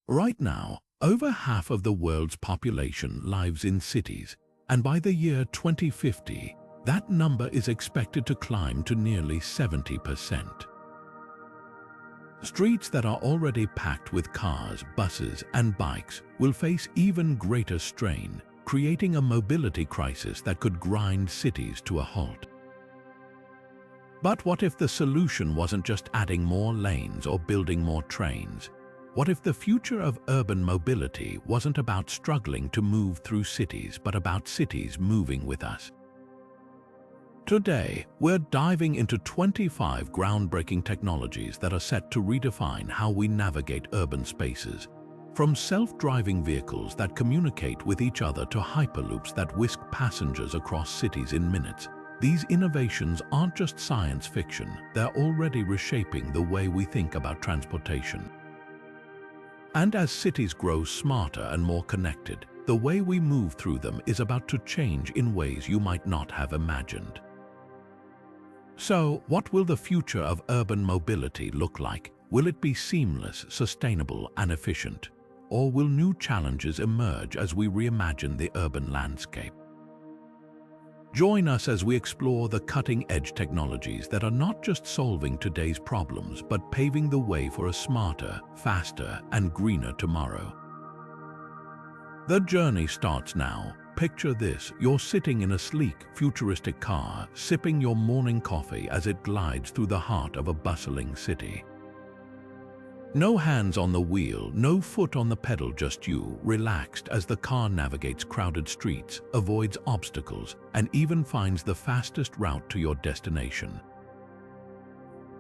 Right now, over half of the world's population lives in cities, and by the year 2050, that number is expected to climb to nearly 70%. Streets that are already packed with cars, buses, and bikes will face even greater strain, creating a mobility crisis that could grind cities to a halt. But what if the solution wasn't just adding more lanes or building more trains? What if the future of urban mobility wasn't about struggling to move through cities, but about cities moving with us? Today, we're diving into 25 groundbreaking technologies that are set to redefine how we navigate urban spaces. From self-driving vehicles that communicate with each other to hyperloops that whisk passengers across cities in minutes, these innovations aren't just science fiction, they're already reshaping the way we think about transportation. And as cities grow smarter and more connected, the way we move through them is about to change in ways you might not have imagined. So, what will the future of urban mobility look like? Will it be seamless, sustainable, and efficient? Or will new challenges emerge as we reimagine the urban landscape? Join us as we explore the cutting-edge technologies that are not just solving today's problems, but paving the way for a smarter, faster, and greener tomorrow. The journey starts now. Picture this: you're sitting in a sleek, futuristic car, sipping your morning coffee as it glides through the heart of a bustling city. No hands on the wheel, no foot on the pedal, just you, relaxed as the car navigates crowded streets, avoids obstacles, and even finds the fastest route to your destination.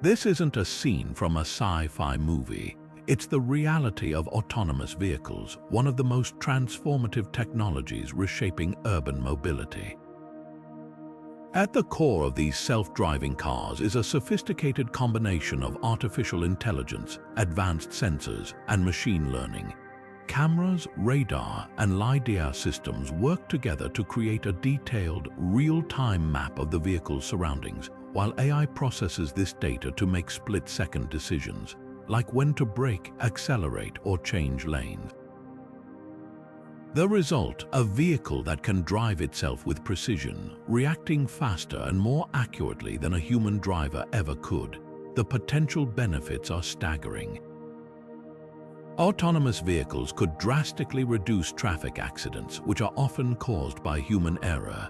This isn't a scene from a sci-fi movie. It's the reality of autonomous vehicles, one of the most transformative technologies reshaping urban mobility. At the core of these self-driving cars is a sophisticated combination of artificial intelligence, advanced sensors, and machine learning. Cameras, radar, and LiDAR systems work together to create a detailed, real-time map of the vehicle's surroundings, while AI processes this data to make split-second decisions, like when to brake, accelerate, or change lanes. The result, a vehicle that can drive itself with precision, reacting faster and more accurately than a human driver ever could. The potential benefits are staggering. Autonomous vehicles could drastically reduce traffic accidents, which are often caused by human error.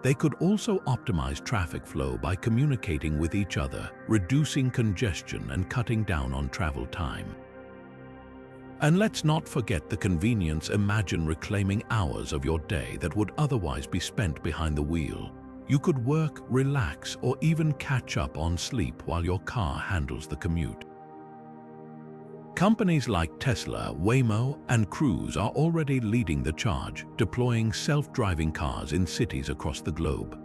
They could also optimize traffic flow by communicating with each other, reducing congestion and cutting down on travel time. And let's not forget the convenience. Imagine reclaiming hours of your day that would otherwise be spent behind the wheel. You could work, relax, or even catch up on sleep while your car handles the commute. Companies like Tesla, Waymo, and Cruise are already leading the charge, deploying self-driving cars in cities across the globe.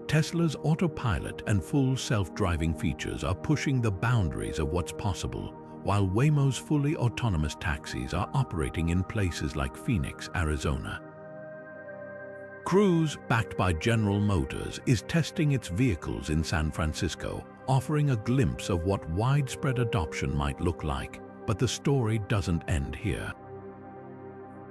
Tesla's autopilot and full self-driving features are pushing the boundaries of what's possible, while Waymo's fully autonomous taxis are operating in places like Phoenix, Arizona. Cruise, backed by General Motors, is testing its vehicles in San Francisco, offering a glimpse of what widespread adoption might look like. But the story doesn't end here.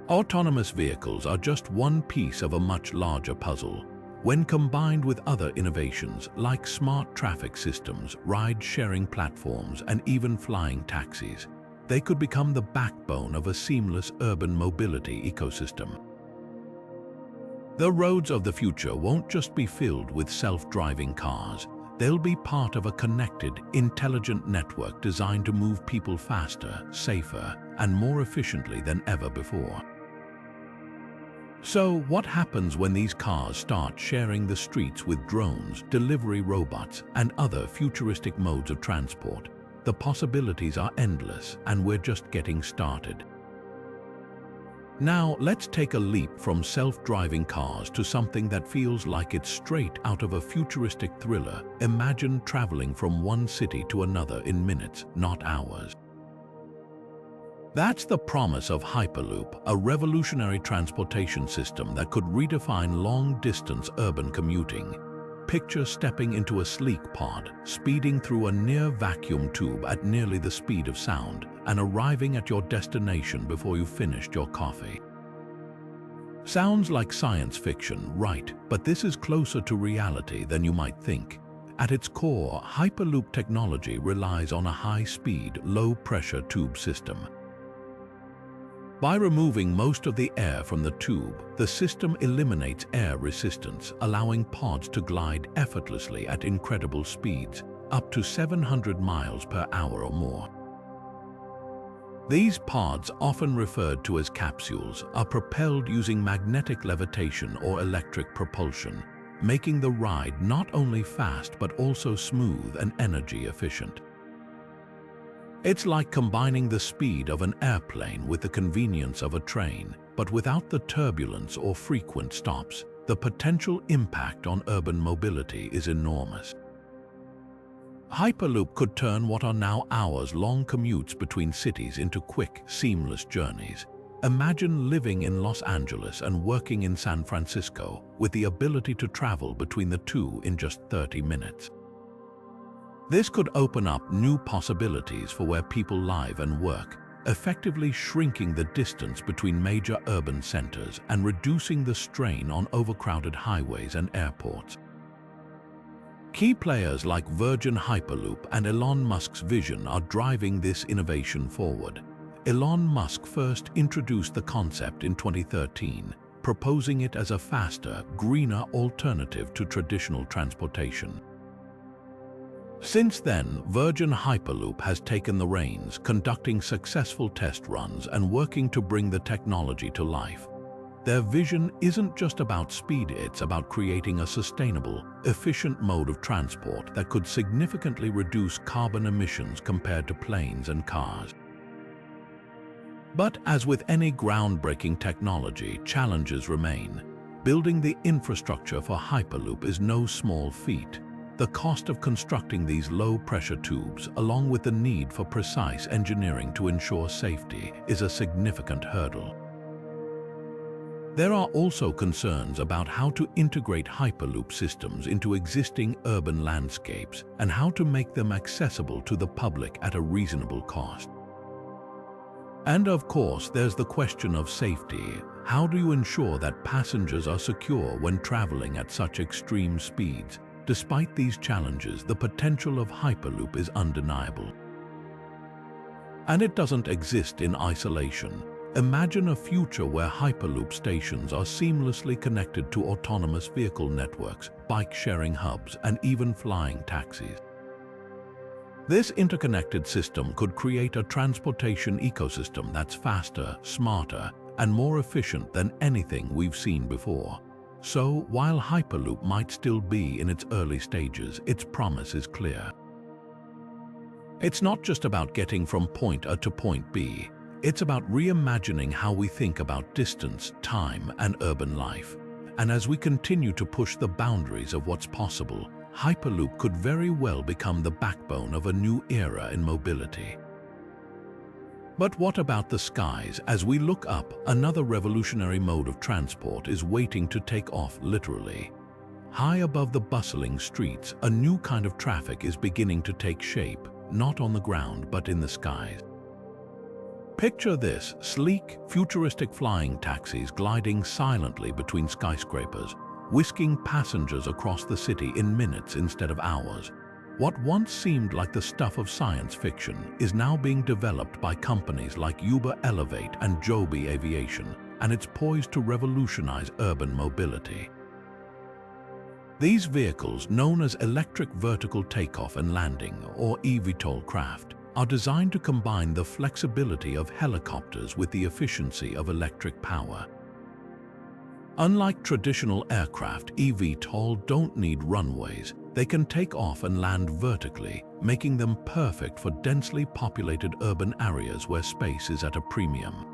Autonomous vehicles are just one piece of a much larger puzzle. When combined with other innovations like smart traffic systems, ride-sharing platforms, and even flying taxis, they could become the backbone of a seamless urban mobility ecosystem. The roads of the future won't just be filled with self-driving cars. They'll be part of a connected, intelligent network designed to move people faster, safer, and more efficiently than ever before. So, what happens when these cars start sharing the streets with drones, delivery robots, and other futuristic modes of transport? The possibilities are endless, and we're just getting started. Now, let's take a leap from self-driving cars to something that feels like it's straight out of a futuristic thriller. Imagine traveling from one city to another in minutes, not hours. That's the promise of Hyperloop, a revolutionary transportation system that could redefine long-distance urban commuting. Picture stepping into a sleek pod, speeding through a near-vacuum tube at nearly the speed of sound, and arriving at your destination before you finished your coffee. Sounds like science fiction, right? But this is closer to reality than you might think. At its core, Hyperloop technology relies on a high-speed, low-pressure tube system. By removing most of the air from the tube, the system eliminates air resistance, allowing pods to glide effortlessly at incredible speeds, up to 700 miles per hour or more. These pods, often referred to as capsules, are propelled using magnetic levitation or electric propulsion, making the ride not only fast but also smooth and energy efficient. It's like combining the speed of an airplane with the convenience of a train, but without the turbulence or frequent stops. The potential impact on urban mobility is enormous. Hyperloop could turn what are now hours-long commutes between cities into quick, seamless journeys. Imagine living in Los Angeles and working in San Francisco with the ability to travel between the two in just 30 minutes. This could open up new possibilities for where people live and work, effectively shrinking the distance between major urban centers and reducing the strain on overcrowded highways and airports. Key players like Virgin Hyperloop and Elon Musk's vision are driving this innovation forward. Elon Musk first introduced the concept in 2013, proposing it as a faster, greener alternative to traditional transportation. Since then, Virgin Hyperloop has taken the reins, conducting successful test runs and working to bring the technology to life. Their vision isn't just about speed, it's about creating a sustainable, efficient mode of transport that could significantly reduce carbon emissions compared to planes and cars. But as with any groundbreaking technology, challenges remain. Building the infrastructure for Hyperloop is no small feat. The cost of constructing these low-pressure tubes, along with the need for precise engineering to ensure safety, is a significant hurdle. There are also concerns about how to integrate Hyperloop systems into existing urban landscapes and how to make them accessible to the public at a reasonable cost. And of course, there's the question of safety. How do you ensure that passengers are secure when traveling at such extreme speeds? Despite these challenges, the potential of Hyperloop is undeniable. And it doesn't exist in isolation. Imagine a future where Hyperloop stations are seamlessly connected to autonomous vehicle networks, bike-sharing hubs, and even flying taxis. This interconnected system could create a transportation ecosystem that's faster, smarter, and more efficient than anything we've seen before. So, while Hyperloop might still be in its early stages, its promise is clear. It's not just about getting from point A to point B. It's about reimagining how we think about distance, time, and urban life. And as we continue to push the boundaries of what's possible, Hyperloop could very well become the backbone of a new era in mobility. But what about the skies? As we look up, another revolutionary mode of transport is waiting to take off, literally. High above the bustling streets, a new kind of traffic is beginning to take shape, not on the ground but in the skies. Picture this: sleek, futuristic flying taxis gliding silently between skyscrapers, whisking passengers across the city in minutes instead of hours. What once seemed like the stuff of science fiction is now being developed by companies like Uber Elevate and Joby Aviation, and it's poised to revolutionize urban mobility. These vehicles, known as electric vertical takeoff and landing, or EVTOL craft, are designed to combine the flexibility of helicopters with the efficiency of electric power. Unlike traditional aircraft, EVTOL don't need runways. They can take off and land vertically, making them perfect for densely populated urban areas where space is at a premium.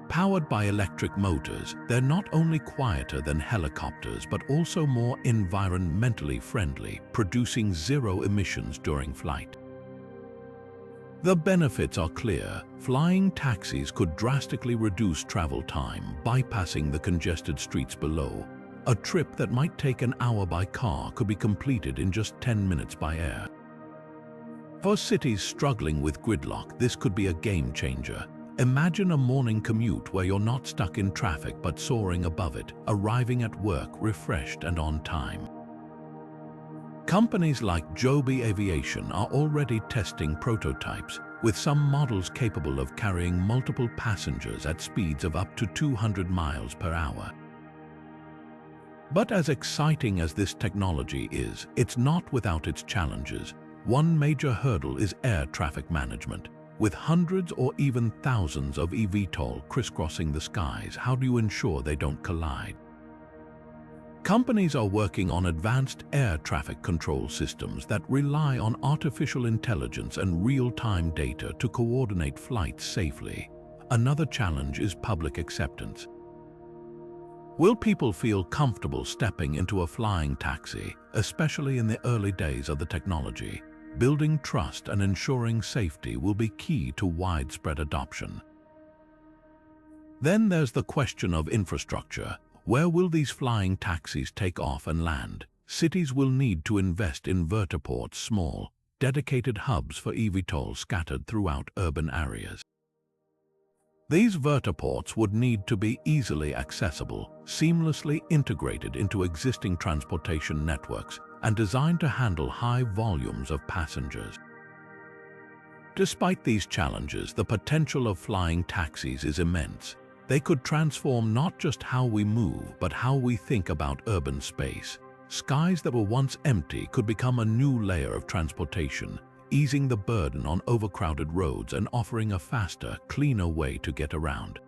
Powered by electric motors, they're not only quieter than helicopters but also more environmentally friendly, producing zero emissions during flight. The benefits are clear. Flying taxis could drastically reduce travel time, bypassing the congested streets below. A trip that might take an hour by car could be completed in just 10 minutes by air. For cities struggling with gridlock, this could be a game changer. Imagine a morning commute where you're not stuck in traffic but soaring above it, arriving at work refreshed and on time. Companies like Joby Aviation are already testing prototypes, with some models capable of carrying multiple passengers at speeds of up to 200 miles per hour. But as exciting as this technology is, it's not without its challenges. One major hurdle is air traffic management. With hundreds or even thousands of EVTOL crisscrossing the skies, how do you ensure they don't collide? Companies are working on advanced air traffic control systems that rely on artificial intelligence and real-time data to coordinate flights safely. Another challenge is public acceptance. Will people feel comfortable stepping into a flying taxi, especially in the early days of the technology? Building trust and ensuring safety will be key to widespread adoption. Then there's the question of infrastructure. Where will these flying taxis take off and land? Cities will need to invest in vertiports, small, dedicated hubs for EVTOL scattered throughout urban areas. These vertiports would need to be easily accessible, seamlessly integrated into existing transportation networks, and designed to handle high volumes of passengers. Despite these challenges, the potential of flying taxis is immense. They could transform not just how we move, but how we think about urban space. Skies that were once empty could become a new layer of transportation, easing the burden on overcrowded roads and offering a faster, cleaner way to get around.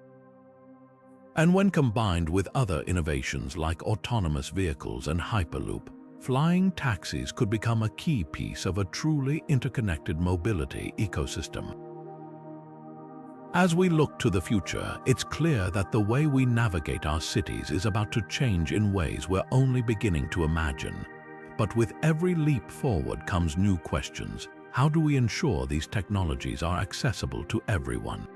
And when combined with other innovations like autonomous vehicles and Hyperloop, flying taxis could become a key piece of a truly interconnected mobility ecosystem. As we look to the future, it's clear that the way we navigate our cities is about to change in ways we're only beginning to imagine. But with every leap forward comes new questions. How do we ensure these technologies are accessible to everyone?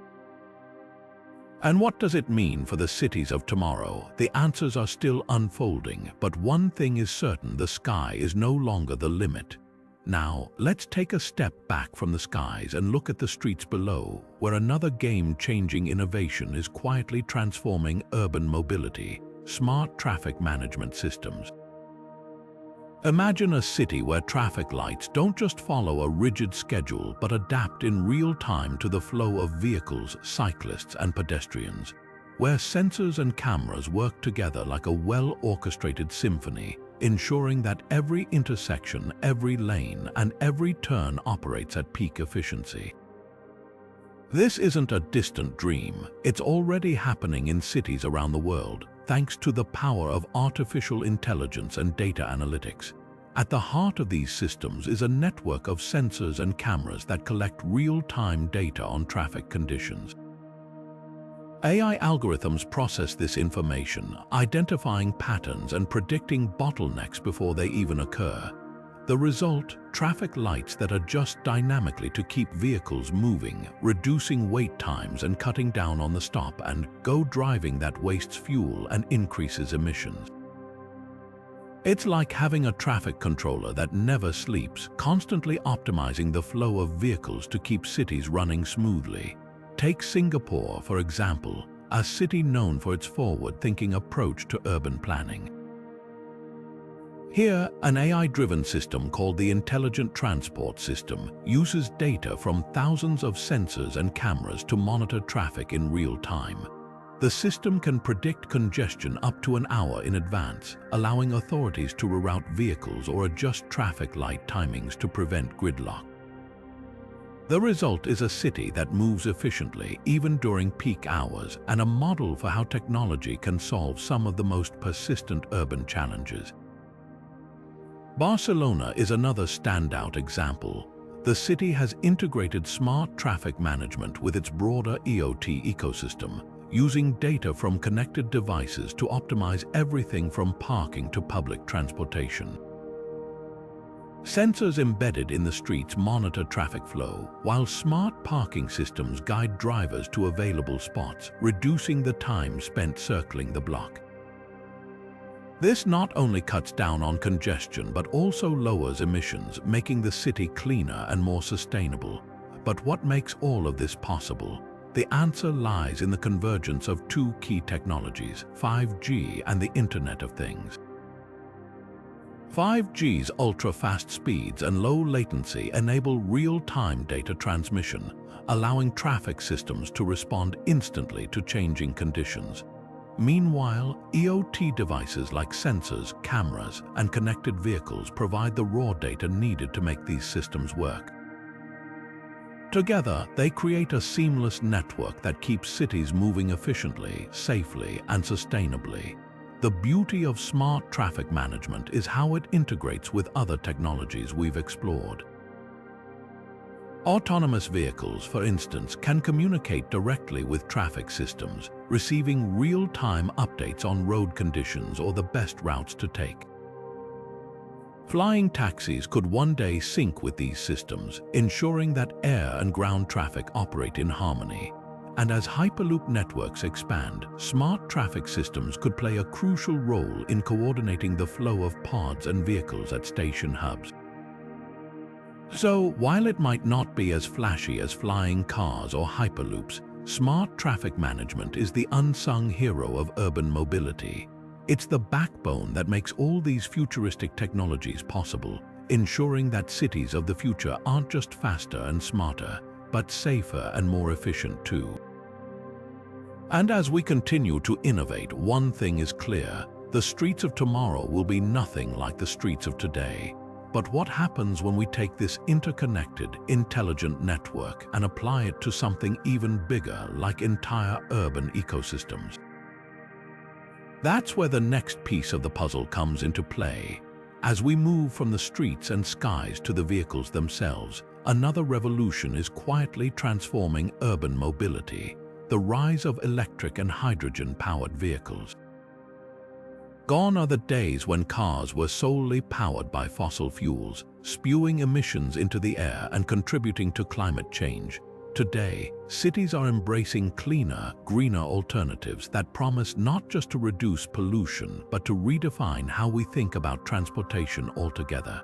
And what does it mean for the cities of tomorrow? The answers are still unfolding, but one thing is certain: the sky is no longer the limit. Now, let's take a step back from the skies and look at the streets below, where another game-changing innovation is quietly transforming urban mobility: smart traffic management systems. Imagine a city where traffic lights don't just follow a rigid schedule but adapt in real time to the flow of vehicles, cyclists, and pedestrians, where sensors and cameras work together like a well-orchestrated symphony, ensuring that every intersection, every lane, and every turn operates at peak efficiency. This isn't a distant dream. It's already happening in cities around the world, thanks to the power of artificial intelligence and data analytics. At the heart of these systems is a network of sensors and cameras that collect real-time data on traffic conditions. AI algorithms process this information, identifying patterns and predicting bottlenecks before they even occur. The result: traffic lights that adjust dynamically to keep vehicles moving, reducing wait times and cutting down on the stop and go driving that wastes fuel and increases emissions. It's like having a traffic controller that never sleeps, constantly optimizing the flow of vehicles to keep cities running smoothly. Take Singapore, for example, a city known for its forward-thinking approach to urban planning. Here, an AI-driven system called the Intelligent Transport System uses data from thousands of sensors and cameras to monitor traffic in real time. The system can predict congestion up to an hour in advance, allowing authorities to reroute vehicles or adjust traffic light timings to prevent gridlock. The result is a city that moves efficiently, even during peak hours, and a model for how technology can solve some of the most persistent urban challenges. Barcelona is another standout example. The city has integrated smart traffic management with its broader EOT ecosystem, using data from connected devices to optimize everything from parking to public transportation. Sensors embedded in the streets monitor traffic flow, while smart parking systems guide drivers to available spots, reducing the time spent circling the block. This not only cuts down on congestion but also lowers emissions, making the city cleaner and more sustainable. But what makes all of this possible? The answer lies in the convergence of two key technologies, 5G and the Internet of Things. 5G's ultra-fast speeds and low latency enable real-time data transmission, allowing traffic systems to respond instantly to changing conditions. Meanwhile, IoT devices like sensors, cameras, and connected vehicles provide the raw data needed to make these systems work. Together, they create a seamless network that keeps cities moving efficiently, safely, and sustainably. The beauty of smart traffic management is how it integrates with other technologies we've explored. Autonomous vehicles, for instance, can communicate directly with traffic systems, receiving real-time updates on road conditions or the best routes to take. Flying taxis could one day sync with these systems, ensuring that air and ground traffic operate in harmony. And as Hyperloop networks expand, smart traffic systems could play a crucial role in coordinating the flow of pods and vehicles at station hubs. So, while it might not be as flashy as flying cars or Hyperloops, smart traffic management is the unsung hero of urban mobility. It's the backbone that makes all these futuristic technologies possible, ensuring that cities of the future aren't just faster and smarter, but safer and more efficient too. And as we continue to innovate, one thing is clear: the streets of tomorrow will be nothing like the streets of today. But what happens when we take this interconnected, intelligent network and apply it to something even bigger, like entire urban ecosystems? That's where the next piece of the puzzle comes into play. As we move from the streets and skies to the vehicles themselves, another revolution is quietly transforming urban mobility: the rise of electric and hydrogen-powered vehicles. Gone are the days when cars were solely powered by fossil fuels, spewing emissions into the air and contributing to climate change. Today, cities are embracing cleaner, greener alternatives that promise not just to reduce pollution, but to redefine how we think about transportation altogether.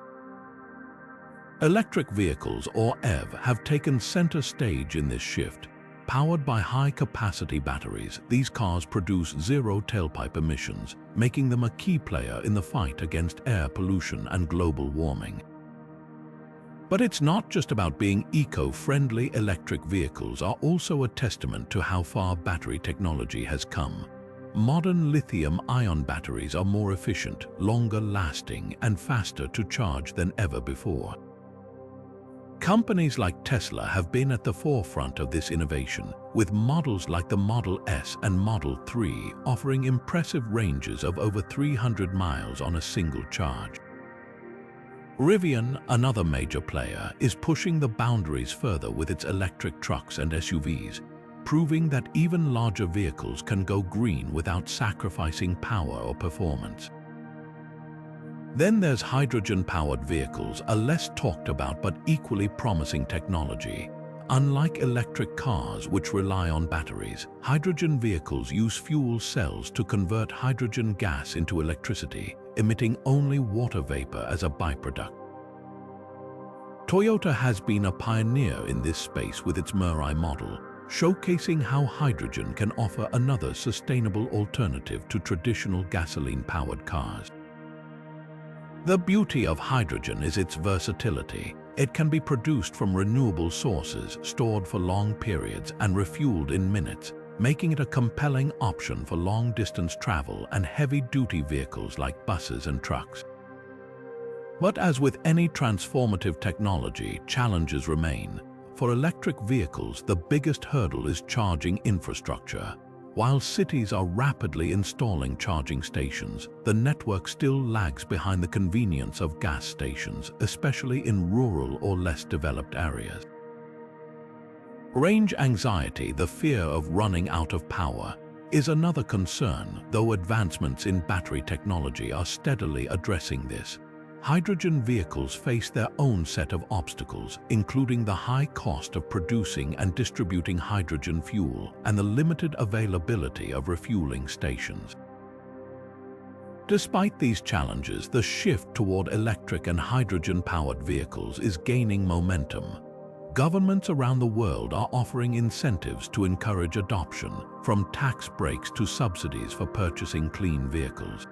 Electric vehicles, or EV, have taken center stage in this shift. Powered by high-capacity batteries, these cars produce zero tailpipe emissions, making them a key player in the fight against air pollution and global warming. But it's not just about being eco-friendly. Electric vehicles are also a testament to how far battery technology has come. Modern lithium-ion batteries are more efficient, longer-lasting, and faster to charge than ever before. Companies like Tesla have been at the forefront of this innovation, with models like the Model S and Model 3 offering impressive ranges of over 300 miles on a single charge. Rivian, another major player, is pushing the boundaries further with its electric trucks and SUVs, proving that even larger vehicles can go green without sacrificing power or performance. Then there's hydrogen-powered vehicles, a less talked about but equally promising technology. Unlike electric cars, which rely on batteries, hydrogen vehicles use fuel cells to convert hydrogen gas into electricity, emitting only water vapor as a byproduct. Toyota has been a pioneer in this space with its Mirai model, showcasing how hydrogen can offer another sustainable alternative to traditional gasoline-powered cars. The beauty of hydrogen is its versatility. It can be produced from renewable sources, stored for long periods, and refueled in minutes, making it a compelling option for long-distance travel and heavy-duty vehicles like buses and trucks. But as with any transformative technology, challenges remain. For electric vehicles, the biggest hurdle is charging infrastructure. While cities are rapidly installing charging stations, the network still lags behind the convenience of gas stations, especially in rural or less developed areas. Range anxiety, the fear of running out of power, is another concern, though advancements in battery technology are steadily addressing this. Hydrogen vehicles face their own set of obstacles, including the high cost of producing and distributing hydrogen fuel and the limited availability of refueling stations. Despite these challenges, the shift toward electric and hydrogen-powered vehicles is gaining momentum. Governments around the world are offering incentives to encourage adoption, from tax breaks to subsidies for purchasing clean vehicles.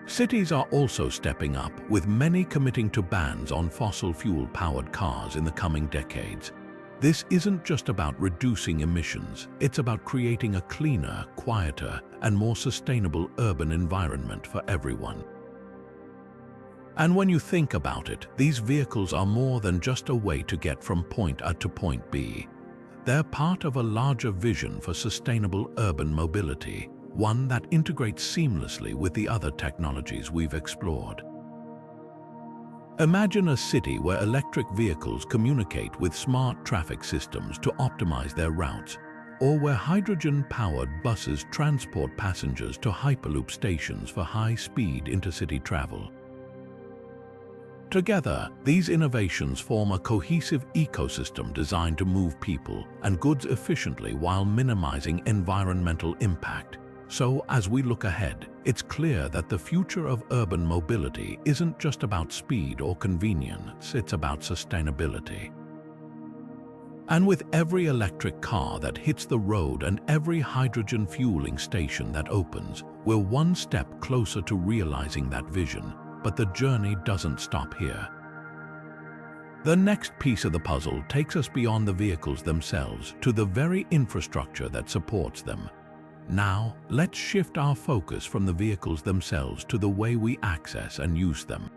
Cities are also stepping up, with many committing to bans on fossil fuel-powered cars in the coming decades. This isn't just about reducing emissions, it's about creating a cleaner, quieter, and more sustainable urban environment for everyone. And when you think about it, these vehicles are more than just a way to get from point A to point B. They're part of a larger vision for sustainable urban mobility, one that integrates seamlessly with the other technologies we've explored. Imagine a city where electric vehicles communicate with smart traffic systems to optimize their routes, or where hydrogen-powered buses transport passengers to Hyperloop stations for high-speed intercity travel. Together, these innovations form a cohesive ecosystem designed to move people and goods efficiently while minimizing environmental impact. So, as we look ahead, it's clear that the future of urban mobility isn't just about speed or convenience, it's about sustainability. And with every electric car that hits the road and every hydrogen fueling station that opens, we're one step closer to realizing that vision. But the journey doesn't stop here. The next piece of the puzzle takes us beyond the vehicles themselves to the very infrastructure that supports them. Now, let's shift our focus from the vehicles themselves to the way we access and use them.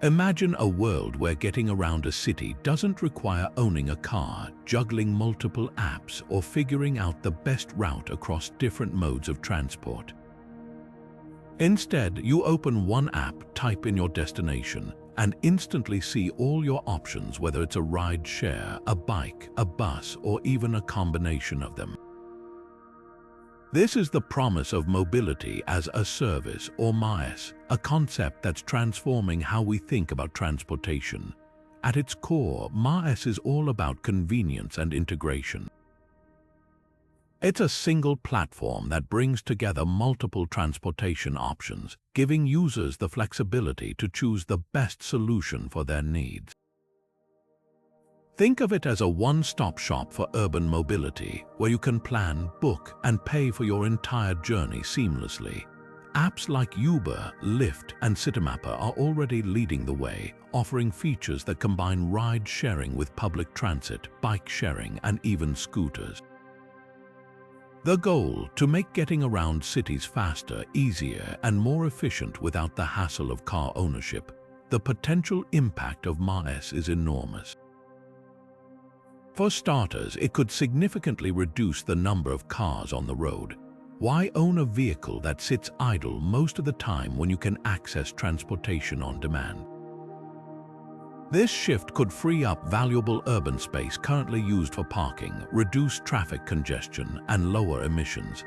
Imagine a world where getting around a city doesn't require owning a car, juggling multiple apps, or figuring out the best route across different modes of transport. Instead, you open one app, type in your destination, and instantly see all your options, whether it's a ride share, a bike, a bus, or even a combination of them. This is the promise of mobility as a service, or MaaS, a concept that's transforming how we think about transportation. At its core, MaaS is all about convenience and integration. It's a single platform that brings together multiple transportation options, giving users the flexibility to choose the best solution for their needs. Think of it as a one-stop shop for urban mobility, where you can plan, book, and pay for your entire journey seamlessly. Apps like Uber, Lyft, and Citymapper are already leading the way, offering features that combine ride-sharing with public transit, bike sharing, and even scooters. The goal: to make getting around cities faster, easier, and more efficient without the hassle of car ownership. The potential impact of MaaS is enormous. For starters, it could significantly reduce the number of cars on the road. Why own a vehicle that sits idle most of the time when you can access transportation on demand? This shift could free up valuable urban space currently used for parking, reduce traffic congestion, and lower emissions.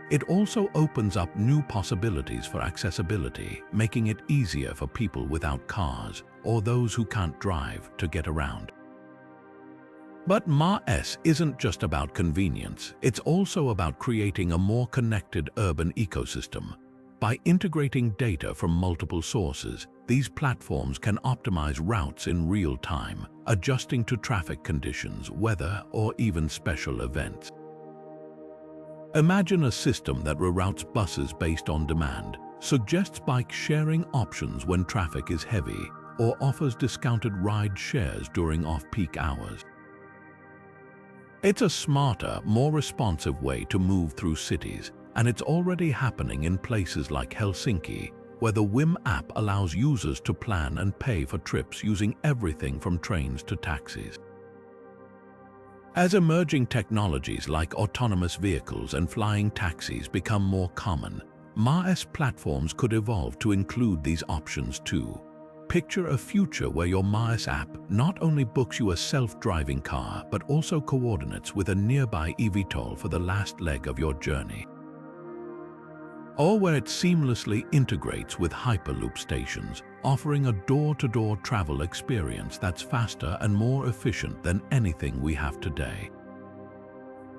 It also opens up new possibilities for accessibility, making it easier for people without cars or those who can't drive to get around. But MaaS isn't just about convenience, it's also about creating a more connected urban ecosystem. By integrating data from multiple sources, these platforms can optimize routes in real time, adjusting to traffic conditions, weather, or even special events. Imagine a system that reroutes buses based on demand, suggests bike sharing options when traffic is heavy, or offers discounted ride shares during off-peak hours. It's a smarter, more responsive way to move through cities, and it's already happening in places like Helsinki, where the Whim app allows users to plan and pay for trips using everything from trains to taxis. As emerging technologies like autonomous vehicles and flying taxis become more common, MaaS platforms could evolve to include these options too. Picture a future where your MaaS app not only books you a self-driving car, but also coordinates with a nearby EVTOL for the last leg of your journey. Or where it seamlessly integrates with Hyperloop stations, offering a door-to-door travel experience that's faster and more efficient than anything we have today.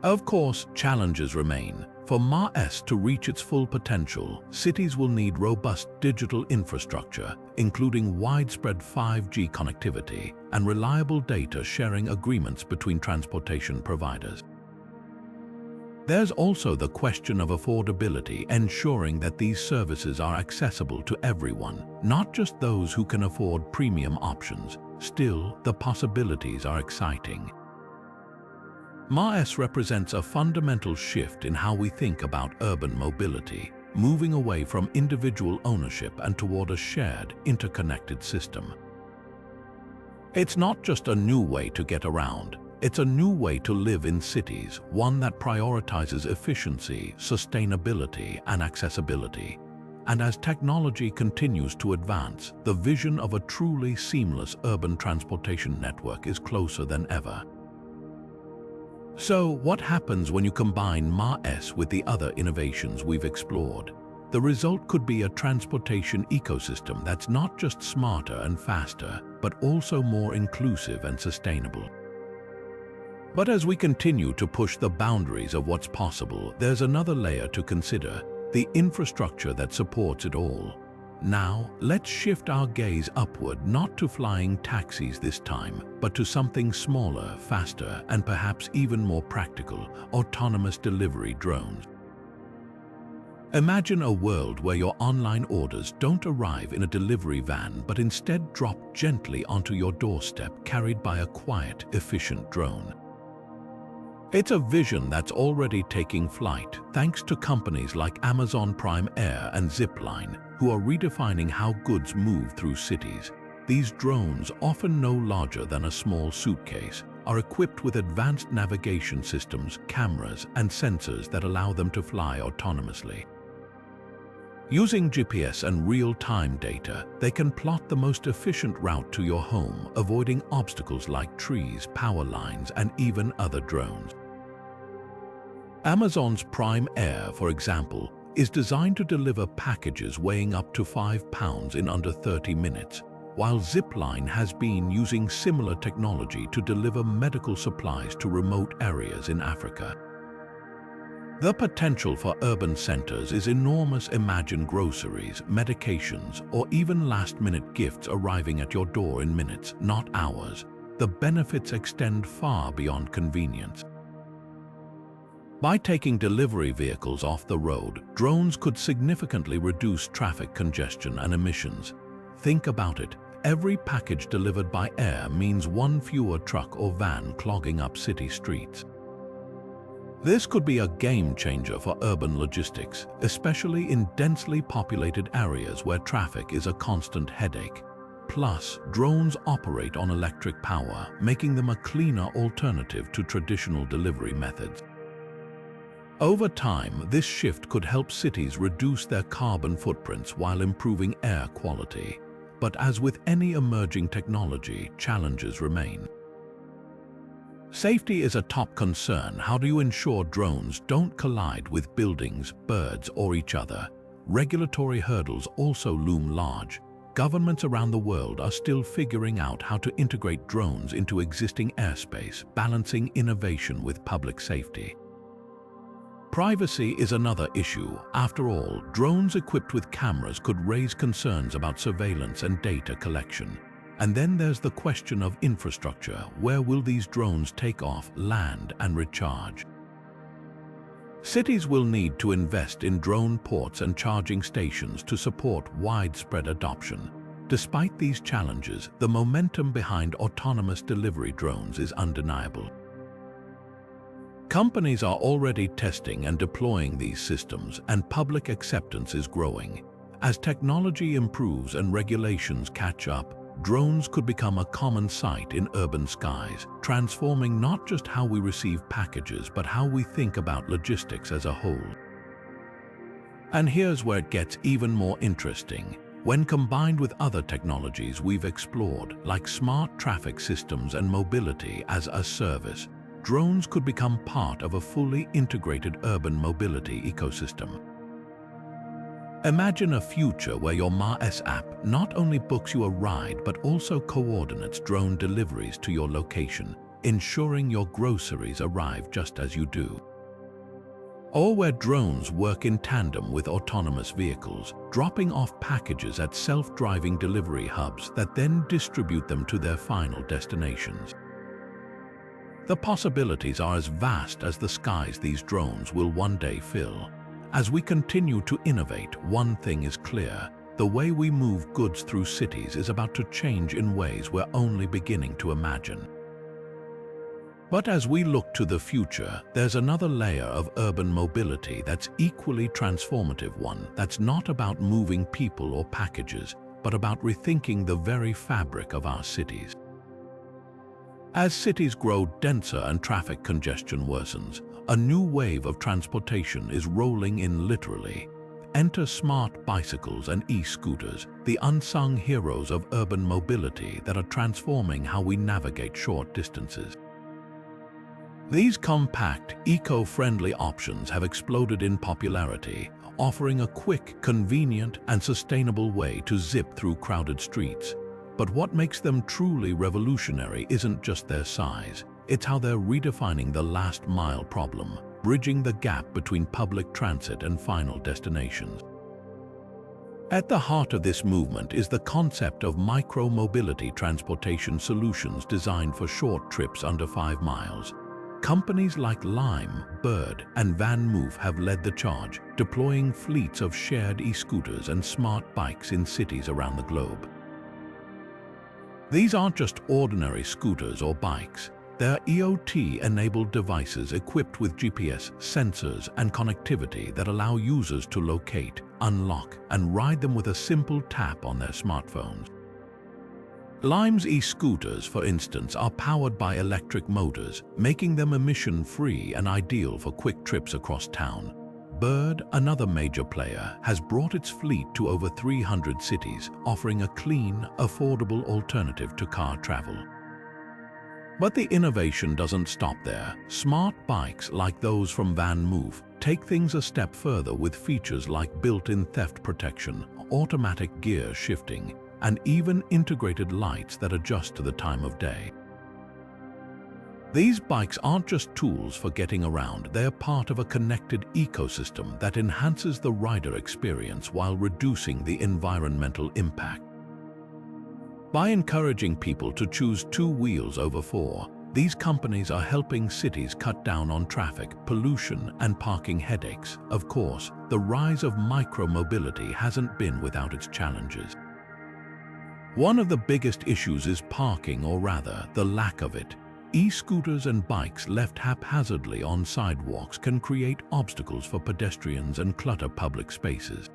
Of course, challenges remain. For MaaS to reach its full potential, cities will need robust digital infrastructure, including widespread 5G connectivity and reliable data sharing agreements between transportation providers. There's also the question of affordability, ensuring that these services are accessible to everyone, not just those who can afford premium options. Still, the possibilities are exciting. MaaS represents a fundamental shift in how we think about urban mobility, moving away from individual ownership and toward a shared, interconnected system. It's not just a new way to get around. It's a new way to live in cities, one that prioritizes efficiency, sustainability, and accessibility. And as technology continues to advance, the vision of a truly seamless urban transportation network is closer than ever. So, what happens when you combine MaaS with the other innovations we've explored? The result could be a transportation ecosystem that's not just smarter and faster, but also more inclusive and sustainable. But as we continue to push the boundaries of what's possible, there's another layer to consider: the infrastructure that supports it all. Now, let's shift our gaze upward, not to flying taxis this time, but to something smaller, faster, and perhaps even more practical: autonomous delivery drones. Imagine a world where your online orders don't arrive in a delivery van, but instead drop gently onto your doorstep, carried by a quiet, efficient drone. It's a vision that's already taking flight, thanks to companies like Amazon Prime Air and Zipline, who are redefining how goods move through cities. These drones, often no larger than a small suitcase, are equipped with advanced navigation systems, cameras, and sensors that allow them to fly autonomously. Using GPS and real-time data, they can plot the most efficient route to your home, avoiding obstacles like trees, power lines, and even other drones. Amazon's Prime Air, for example, is designed to deliver packages weighing up to 5 pounds in under 30 minutes, while Zipline has been using similar technology to deliver medical supplies to remote areas in Africa. The potential for urban centers is enormous. Imagine groceries, medications, or even last-minute gifts arriving at your door in minutes, not hours. The benefits extend far beyond convenience. By taking delivery vehicles off the road, drones could significantly reduce traffic congestion and emissions. Think about it. Every package delivered by air means one fewer truck or van clogging up city streets. This could be a game changer for urban logistics, especially in densely populated areas where traffic is a constant headache. Plus, drones operate on electric power, making them a cleaner alternative to traditional delivery methods. Over time, this shift could help cities reduce their carbon footprints while improving air quality. But as with any emerging technology, challenges remain. Safety is a top concern. How do you ensure drones don't collide with buildings, birds, or each other? Regulatory hurdles also loom large. Governments around the world are still figuring out how to integrate drones into existing airspace, balancing innovation with public safety. Privacy is another issue. After all, drones equipped with cameras could raise concerns about surveillance and data collection. And then there's the question of infrastructure. Where will these drones take off, land, and recharge? Cities will need to invest in drone ports and charging stations to support widespread adoption. Despite these challenges, the momentum behind autonomous delivery drones is undeniable. Companies are already testing and deploying these systems, and public acceptance is growing. As technology improves and regulations catch up, drones could become a common sight in urban skies, transforming not just how we receive packages, but how we think about logistics as a whole. And here's where it gets even more interesting. When combined with other technologies we've explored, like smart traffic systems and mobility as a service, drones could become part of a fully integrated urban mobility ecosystem. Imagine a future where your MaaS app not only books you a ride but also coordinates drone deliveries to your location, ensuring your groceries arrive just as you do. Or where drones work in tandem with autonomous vehicles, dropping off packages at self-driving delivery hubs that then distribute them to their final destinations. The possibilities are as vast as the skies these drones will one day fill. As we continue to innovate, one thing is clear: the way we move goods through cities is about to change in ways we're only beginning to imagine. But as we look to the future, there's another layer of urban mobility that's equally transformative, one that's not about moving people or packages, but about rethinking the very fabric of our cities. As cities grow denser and traffic congestion worsens, a new wave of transportation is rolling in literally. Enter smart bicycles and e-scooters, the unsung heroes of urban mobility that are transforming how we navigate short distances. These compact, eco-friendly options have exploded in popularity, offering a quick, convenient, and sustainable way to zip through crowded streets. But what makes them truly revolutionary isn't just their size, it's how they're redefining the last-mile problem, bridging the gap between public transit and final destinations. At the heart of this movement is the concept of micro-mobility transportation solutions designed for short trips under 5 miles. Companies like Lime, Bird, and VanMoof have led the charge, deploying fleets of shared e-scooters and smart bikes in cities around the globe. These aren't just ordinary scooters or bikes. They're EOT-enabled devices equipped with GPS, sensors, and connectivity that allow users to locate, unlock, and ride them with a simple tap on their smartphones. Lime's e-scooters, for instance, are powered by electric motors, making them emission-free and ideal for quick trips across town. Bird, another major player, has brought its fleet to over 300 cities, offering a clean, affordable alternative to car travel. But the innovation doesn't stop there. Smart bikes like those from VanMoof take things a step further with features like built-in theft protection, automatic gear shifting, and even integrated lights that adjust to the time of day. These bikes aren't just tools for getting around, they're part of a connected ecosystem that enhances the rider experience while reducing the environmental impact. By encouraging people to choose 2 wheels over 4, these companies are helping cities cut down on traffic, pollution, and parking headaches. Of course, the rise of micro-mobility hasn't been without its challenges. One of the biggest issues is parking, or rather, the lack of it. E-scooters and bikes left haphazardly on sidewalks can create obstacles for pedestrians and clutter public spaces.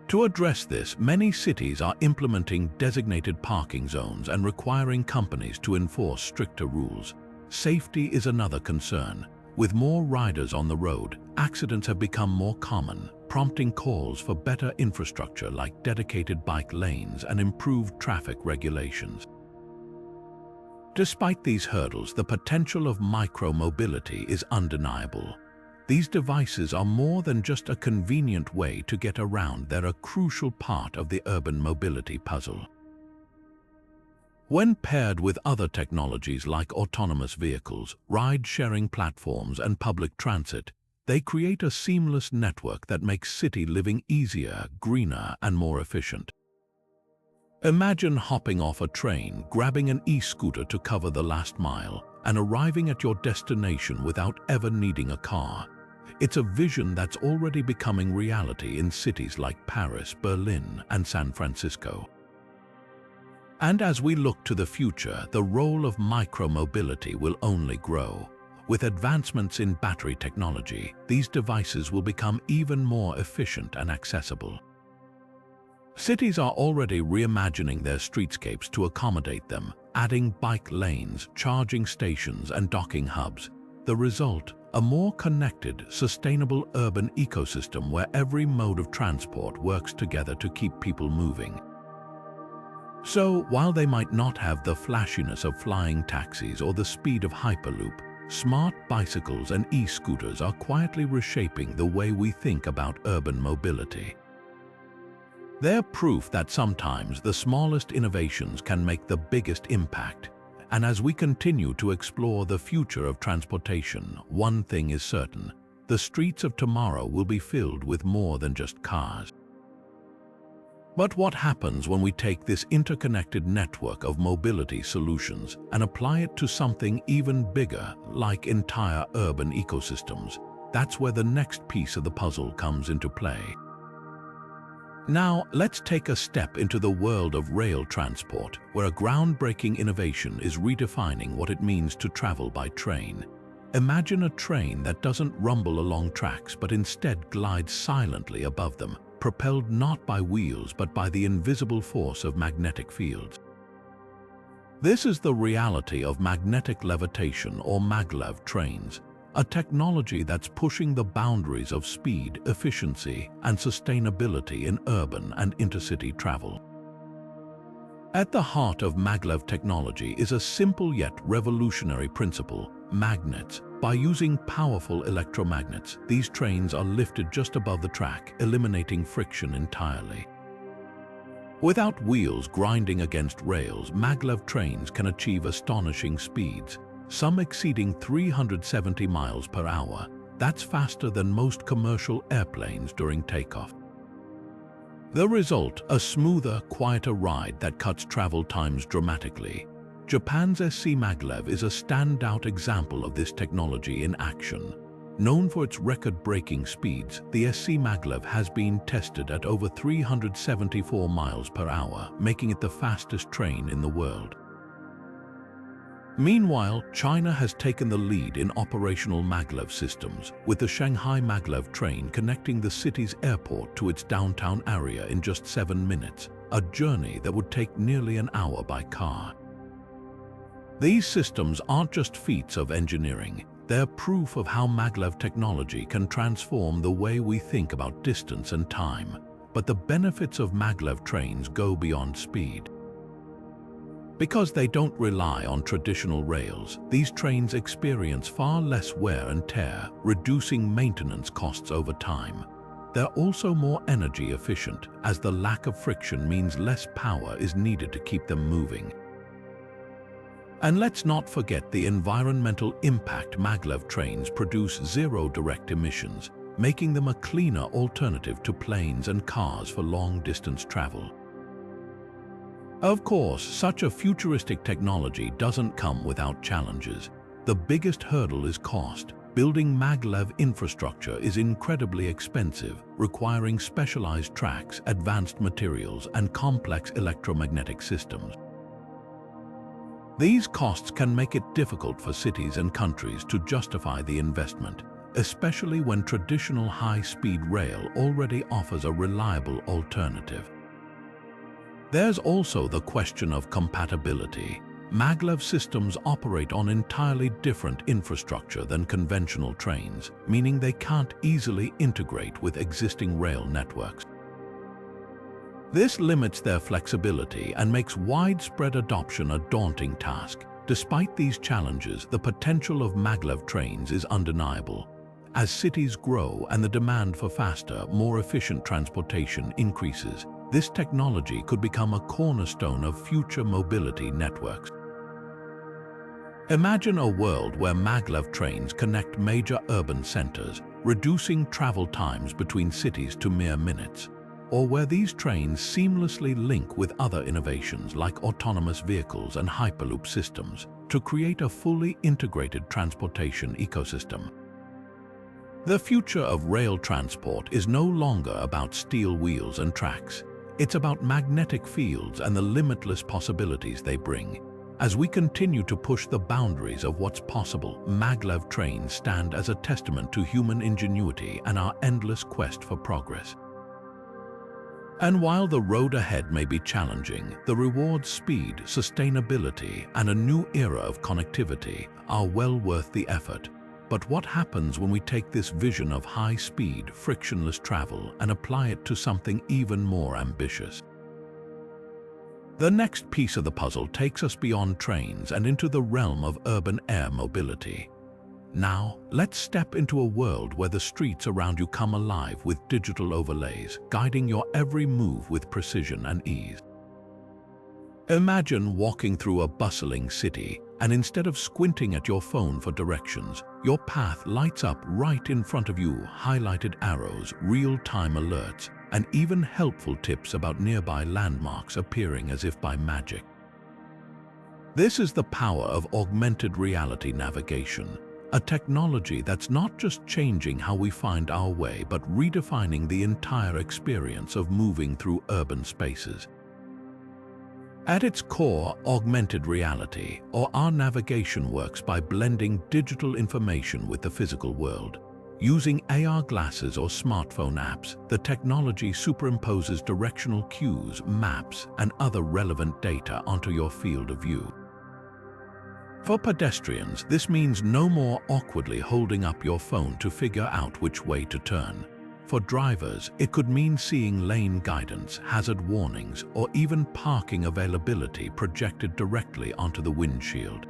To address this, many cities are implementing designated parking zones and requiring companies to enforce stricter rules. Safety is another concern. With more riders on the road, accidents have become more common, prompting calls for better infrastructure like dedicated bike lanes and improved traffic regulations. Despite these hurdles, the potential of micro-mobility is undeniable. These devices are more than just a convenient way to get around, they're a crucial part of the urban mobility puzzle. When paired with other technologies like autonomous vehicles, ride-sharing platforms, and public transit, they create a seamless network that makes city living easier, greener, and more efficient. Imagine hopping off a train, grabbing an e-scooter to cover the last mile, and arriving at your destination without ever needing a car. It's a vision that's already becoming reality in cities like Paris, Berlin, and San Francisco. And as we look to the future, the role of micro-mobility will only grow. With advancements in battery technology, these devices will become even more efficient and accessible. Cities are already reimagining their streetscapes to accommodate them, adding bike lanes, charging stations, and docking hubs. The result, a more connected, sustainable urban ecosystem where every mode of transport works together to keep people moving. So, while they might not have the flashiness of flying taxis or the speed of Hyperloop, smart bicycles and e-scooters are quietly reshaping the way we think about urban mobility. They're proof that sometimes the smallest innovations can make the biggest impact. And as we continue to explore the future of transportation, one thing is certain: the streets of tomorrow will be filled with more than just cars. But what happens when we take this interconnected network of mobility solutions and apply it to something even bigger, like entire urban ecosystems? That's where the next piece of the puzzle comes into play. Now, let's take a step into the world of rail transport, where a groundbreaking innovation is redefining what it means to travel by train. Imagine a train that doesn't rumble along tracks but instead glides silently above them, propelled not by wheels but by the invisible force of magnetic fields. This is the reality of magnetic levitation, or Maglev trains, a technology that's pushing the boundaries of speed, efficiency, and sustainability in urban and intercity travel. At the heart of Maglev technology is a simple yet revolutionary principle: magnets. By using powerful electromagnets, these trains are lifted just above the track, eliminating friction entirely. Without wheels grinding against rails, Maglev trains can achieve astonishing speeds, some exceeding 370 miles per hour. That's faster than most commercial airplanes during takeoff. The result: a smoother, quieter ride that cuts travel times dramatically. Japan's SC Maglev is a standout example of this technology in action. Known for its record-breaking speeds, the SC Maglev has been tested at over 374 miles per hour, making it the fastest train in the world. Meanwhile, China has taken the lead in operational Maglev systems, with the Shanghai Maglev train connecting the city's airport to its downtown area in just 7 minutes, a journey that would take nearly an hour by car. These systems aren't just feats of engineering, they're proof of how Maglev technology can transform the way we think about distance and time. But the benefits of Maglev trains go beyond speed. Because they don't rely on traditional rails, these trains experience far less wear and tear, reducing maintenance costs over time. They're also more energy efficient, as the lack of friction means less power is needed to keep them moving. And let's not forget the environmental impact. Maglev trains produce zero direct emissions, making them a cleaner alternative to planes and cars for long-distance travel. Of course, such a futuristic technology doesn't come without challenges. The biggest hurdle is cost. Building Maglev infrastructure is incredibly expensive, requiring specialized tracks, advanced materials, and complex electromagnetic systems. These costs can make it difficult for cities and countries to justify the investment, especially when traditional high-speed rail already offers a reliable alternative. There's also the question of compatibility. Maglev systems operate on entirely different infrastructure than conventional trains, meaning they can't easily integrate with existing rail networks. This limits their flexibility and makes widespread adoption a daunting task. Despite these challenges, the potential of Maglev trains is undeniable. As cities grow and the demand for faster, more efficient transportation increases, this technology could become a cornerstone of future mobility networks. Imagine a world where Maglev trains connect major urban centers, reducing travel times between cities to mere minutes. Or where these trains seamlessly link with other innovations like autonomous vehicles and Hyperloop systems to create a fully integrated transportation ecosystem. The future of rail transport is no longer about steel wheels and tracks. It's about magnetic fields and the limitless possibilities they bring. As we continue to push the boundaries of what's possible, Maglev trains stand as a testament to human ingenuity and our endless quest for progress. And while the road ahead may be challenging, the rewards: speed, sustainability, and a new era of connectivity are well worth the effort. But what happens when we take this vision of high-speed, frictionless travel and apply it to something even more ambitious? The next piece of the puzzle takes us beyond trains and into the realm of urban air mobility. Now, let's step into a world where the streets around you come alive with digital overlays, guiding your every move with precision and ease. Imagine walking through a bustling city, and instead of squinting at your phone for directions, your path lights up right in front of you, highlighted arrows, real-time alerts, and even helpful tips about nearby landmarks appearing as if by magic. This is the power of augmented reality navigation, a technology that's not just changing how we find our way, but redefining the entire experience of moving through urban spaces. At its core, augmented reality, or our navigation, works by blending digital information with the physical world. Using AR glasses or smartphone apps, the technology superimposes directional cues, maps, and other relevant data onto your field of view. For pedestrians, this means no more awkwardly holding up your phone to figure out which way to turn. For drivers, it could mean seeing lane guidance, hazard warnings, or even parking availability projected directly onto the windshield.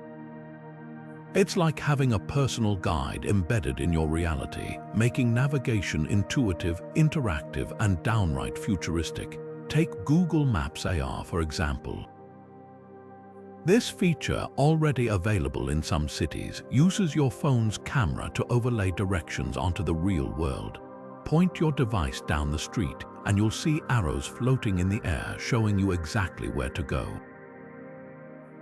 It's like having a personal guide embedded in your reality, making navigation intuitive, interactive, and downright futuristic. Take Google Maps AR, for example. This feature, already available in some cities, uses your phone's camera to overlay directions onto the real world. Point your device down the street, and you'll see arrows floating in the air showing you exactly where to go.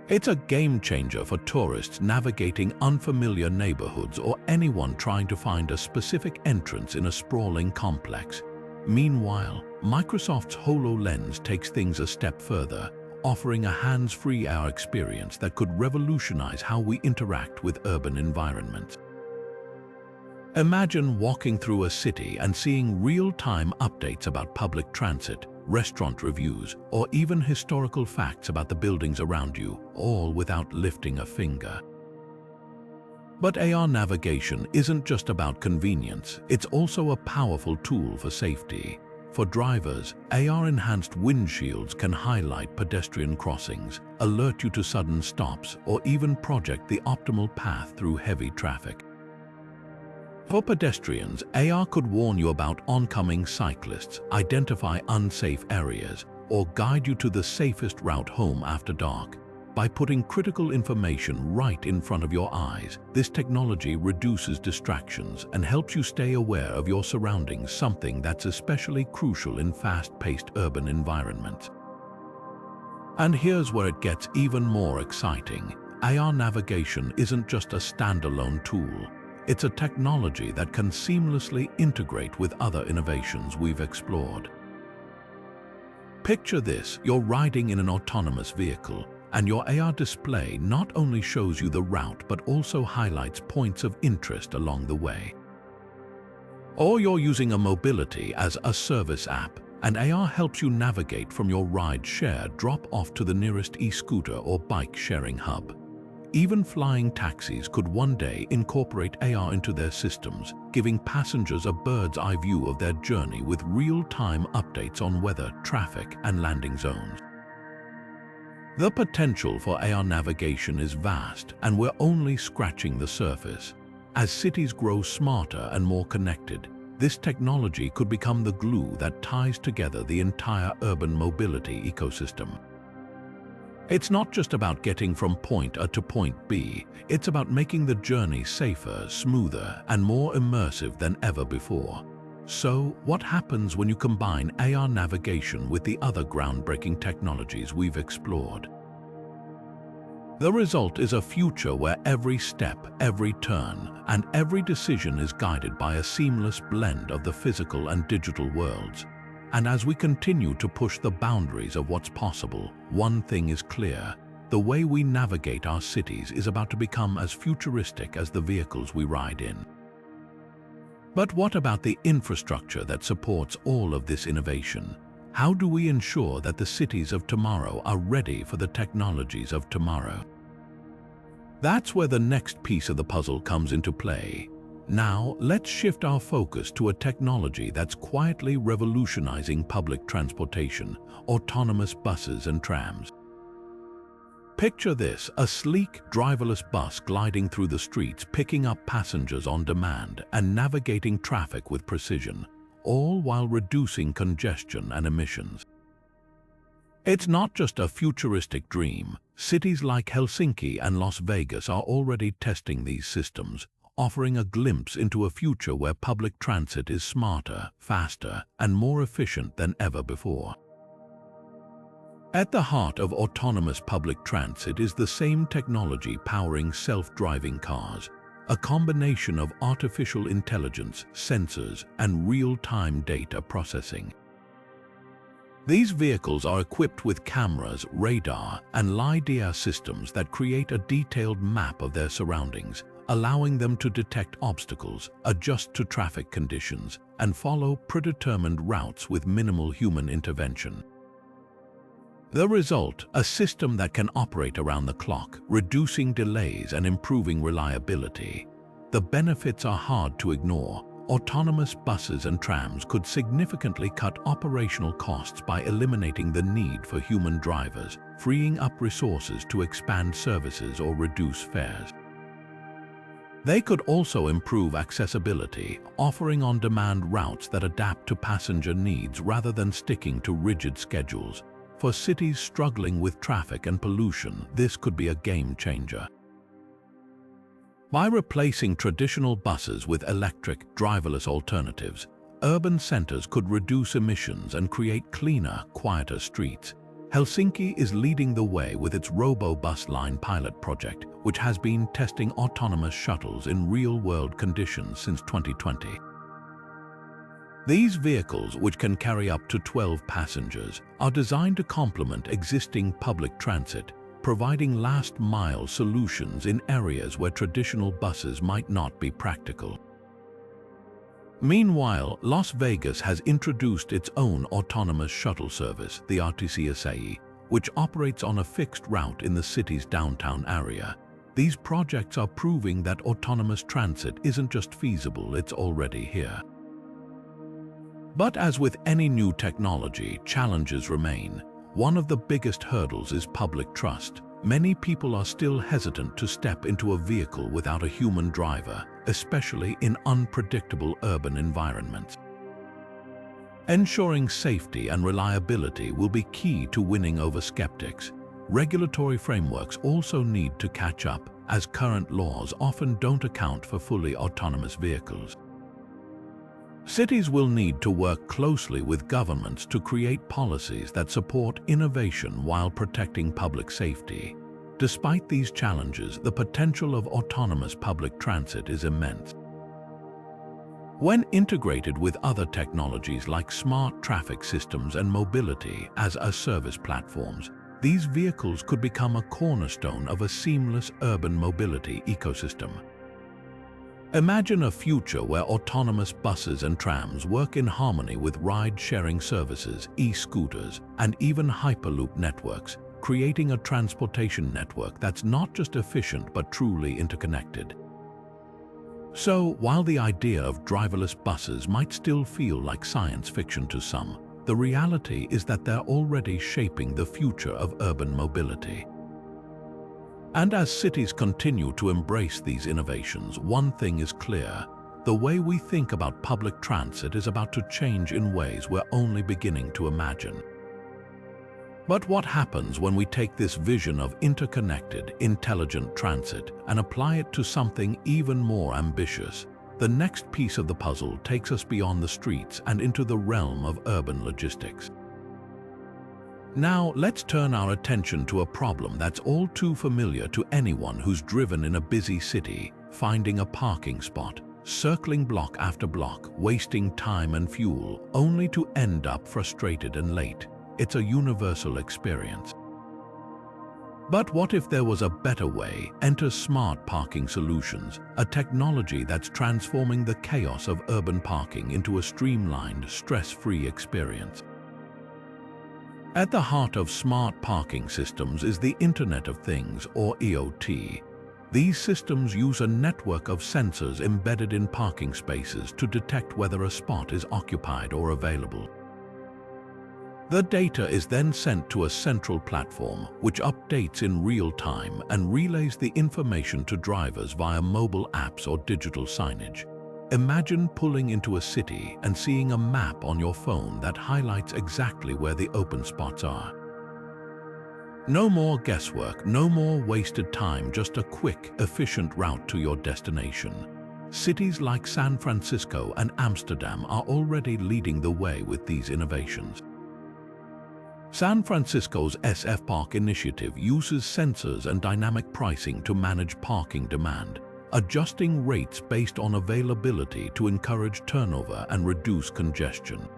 It's a game changer for tourists navigating unfamiliar neighborhoods or anyone trying to find a specific entrance in a sprawling complex. Meanwhile, Microsoft's HoloLens takes things a step further, offering a hands-free AR experience that could revolutionize how we interact with urban environments. Imagine walking through a city and seeing real-time updates about public transit, restaurant reviews, or even historical facts about the buildings around you, all without lifting a finger. But AR navigation isn't just about convenience, it's also a powerful tool for safety. For drivers, AR-enhanced windshields can highlight pedestrian crossings, alert you to sudden stops, or even project the optimal path through heavy traffic. For pedestrians, AR could warn you about oncoming cyclists, identify unsafe areas, or guide you to the safest route home after dark. By putting critical information right in front of your eyes, this technology reduces distractions and helps you stay aware of your surroundings, something that's especially crucial in fast-paced urban environments. And here's where it gets even more exciting. AR navigation isn't just a standalone tool. It's a technology that can seamlessly integrate with other innovations we've explored. Picture this: you're riding in an autonomous vehicle, and your AR display not only shows you the route but also highlights points of interest along the way. Or you're using a mobility as a service app, and AR helps you navigate from your ride-share drop-off to the nearest e-scooter or bike-sharing hub. Even flying taxis could one day incorporate AR into their systems, giving passengers a bird's-eye view of their journey with real-time updates on weather, traffic, and landing zones. The potential for AR navigation is vast, and we're only scratching the surface. As cities grow smarter and more connected, this technology could become the glue that ties together the entire urban mobility ecosystem. It's not just about getting from point A to point B, it's about making the journey safer, smoother, and more immersive than ever before. So, what happens when you combine AR navigation with the other groundbreaking technologies we've explored? The result is a future where every step, every turn, and every decision is guided by a seamless blend of the physical and digital worlds. And as we continue to push the boundaries of what's possible, one thing is clear: the way we navigate our cities is about to become as futuristic as the vehicles we ride in. But what about the infrastructure that supports all of this innovation? How do we ensure that the cities of tomorrow are ready for the technologies of tomorrow? That's where the next piece of the puzzle comes into play. Now, let's shift our focus to a technology that's quietly revolutionizing public transportation: autonomous buses and trams. Picture this: a sleek, driverless bus gliding through the streets, picking up passengers on demand and navigating traffic with precision, all while reducing congestion and emissions. It's not just a futuristic dream. Cities like Helsinki and Las Vegas are already testing these systems, offering a glimpse into a future where public transit is smarter, faster, and more efficient than ever before. At the heart of autonomous public transit is the same technology powering self-driving cars, a combination of artificial intelligence, sensors, and real-time data processing. These vehicles are equipped with cameras, radar, and LiDAR systems that create a detailed map of their surroundings, allowing them to detect obstacles, adjust to traffic conditions, and follow predetermined routes with minimal human intervention. The result, a system that can operate around the clock, reducing delays and improving reliability. The benefits are hard to ignore. Autonomous buses and trams could significantly cut operational costs by eliminating the need for human drivers, freeing up resources to expand services or reduce fares. They could also improve accessibility, offering on-demand routes that adapt to passenger needs rather than sticking to rigid schedules. For cities struggling with traffic and pollution, this could be a game changer. By replacing traditional buses with electric, driverless alternatives, urban centers could reduce emissions and create cleaner, quieter streets. Helsinki is leading the way with its Robo-Bus Line pilot project, which has been testing autonomous shuttles in real-world conditions since 2020. These vehicles, which can carry up to 12 passengers, are designed to complement existing public transit, providing last-mile solutions in areas where traditional buses might not be practical. Meanwhile, Las Vegas has introduced its own autonomous shuttle service, the RTCSAE, which operates on a fixed route in the city's downtown area. These projects are proving that autonomous transit isn't just feasible, it's already here. But as with any new technology, challenges remain. One of the biggest hurdles is public trust. Many people are still hesitant to step into a vehicle without a human driver, especially in unpredictable urban environments. Ensuring safety and reliability will be key to winning over skeptics. Regulatory frameworks also need to catch up, as current laws often don't account for fully autonomous vehicles. Cities will need to work closely with governments to create policies that support innovation while protecting public safety. Despite these challenges, the potential of autonomous public transit is immense. When integrated with other technologies like smart traffic systems and mobility-as-a-service platforms, these vehicles could become a cornerstone of a seamless urban mobility ecosystem. Imagine a future where autonomous buses and trams work in harmony with ride-sharing services, e-scooters, and even Hyperloop networks, creating a transportation network that's not just efficient but truly interconnected. So, while the idea of driverless buses might still feel like science fiction to some, the reality is that they're already shaping the future of urban mobility. And as cities continue to embrace these innovations, one thing is clear: the way we think about public transit is about to change in ways we're only beginning to imagine. But what happens when we take this vision of interconnected, intelligent transit and apply it to something even more ambitious? The next piece of the puzzle takes us beyond the streets and into the realm of urban logistics. Now, let's turn our attention to a problem that's all too familiar to anyone who's driven in a busy city: finding a parking spot, circling block after block, wasting time and fuel, only to end up frustrated and late. It's a universal experience. But what if there was a better way? Enter smart parking solutions, a technology that's transforming the chaos of urban parking into a streamlined, stress-free experience. At the heart of smart parking systems is the Internet of Things, or IoT. These systems use a network of sensors embedded in parking spaces to detect whether a spot is occupied or available. The data is then sent to a central platform, which updates in real time and relays the information to drivers via mobile apps or digital signage. Imagine pulling into a city and seeing a map on your phone that highlights exactly where the open spots are. No more guesswork, no more wasted time, just a quick, efficient route to your destination. Cities like San Francisco and Amsterdam are already leading the way with these innovations. San Francisco's SF Park initiative uses sensors and dynamic pricing to manage parking demand, adjusting rates based on availability to encourage turnover and reduce congestion.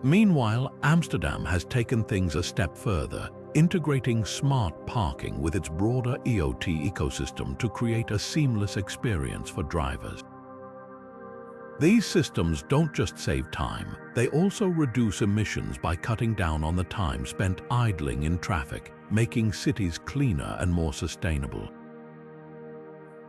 Meanwhile, Amsterdam has taken things a step further, integrating smart parking with its broader EOT ecosystem to create a seamless experience for drivers. These systems don't just save time, they also reduce emissions by cutting down on the time spent idling in traffic, making cities cleaner and more sustainable.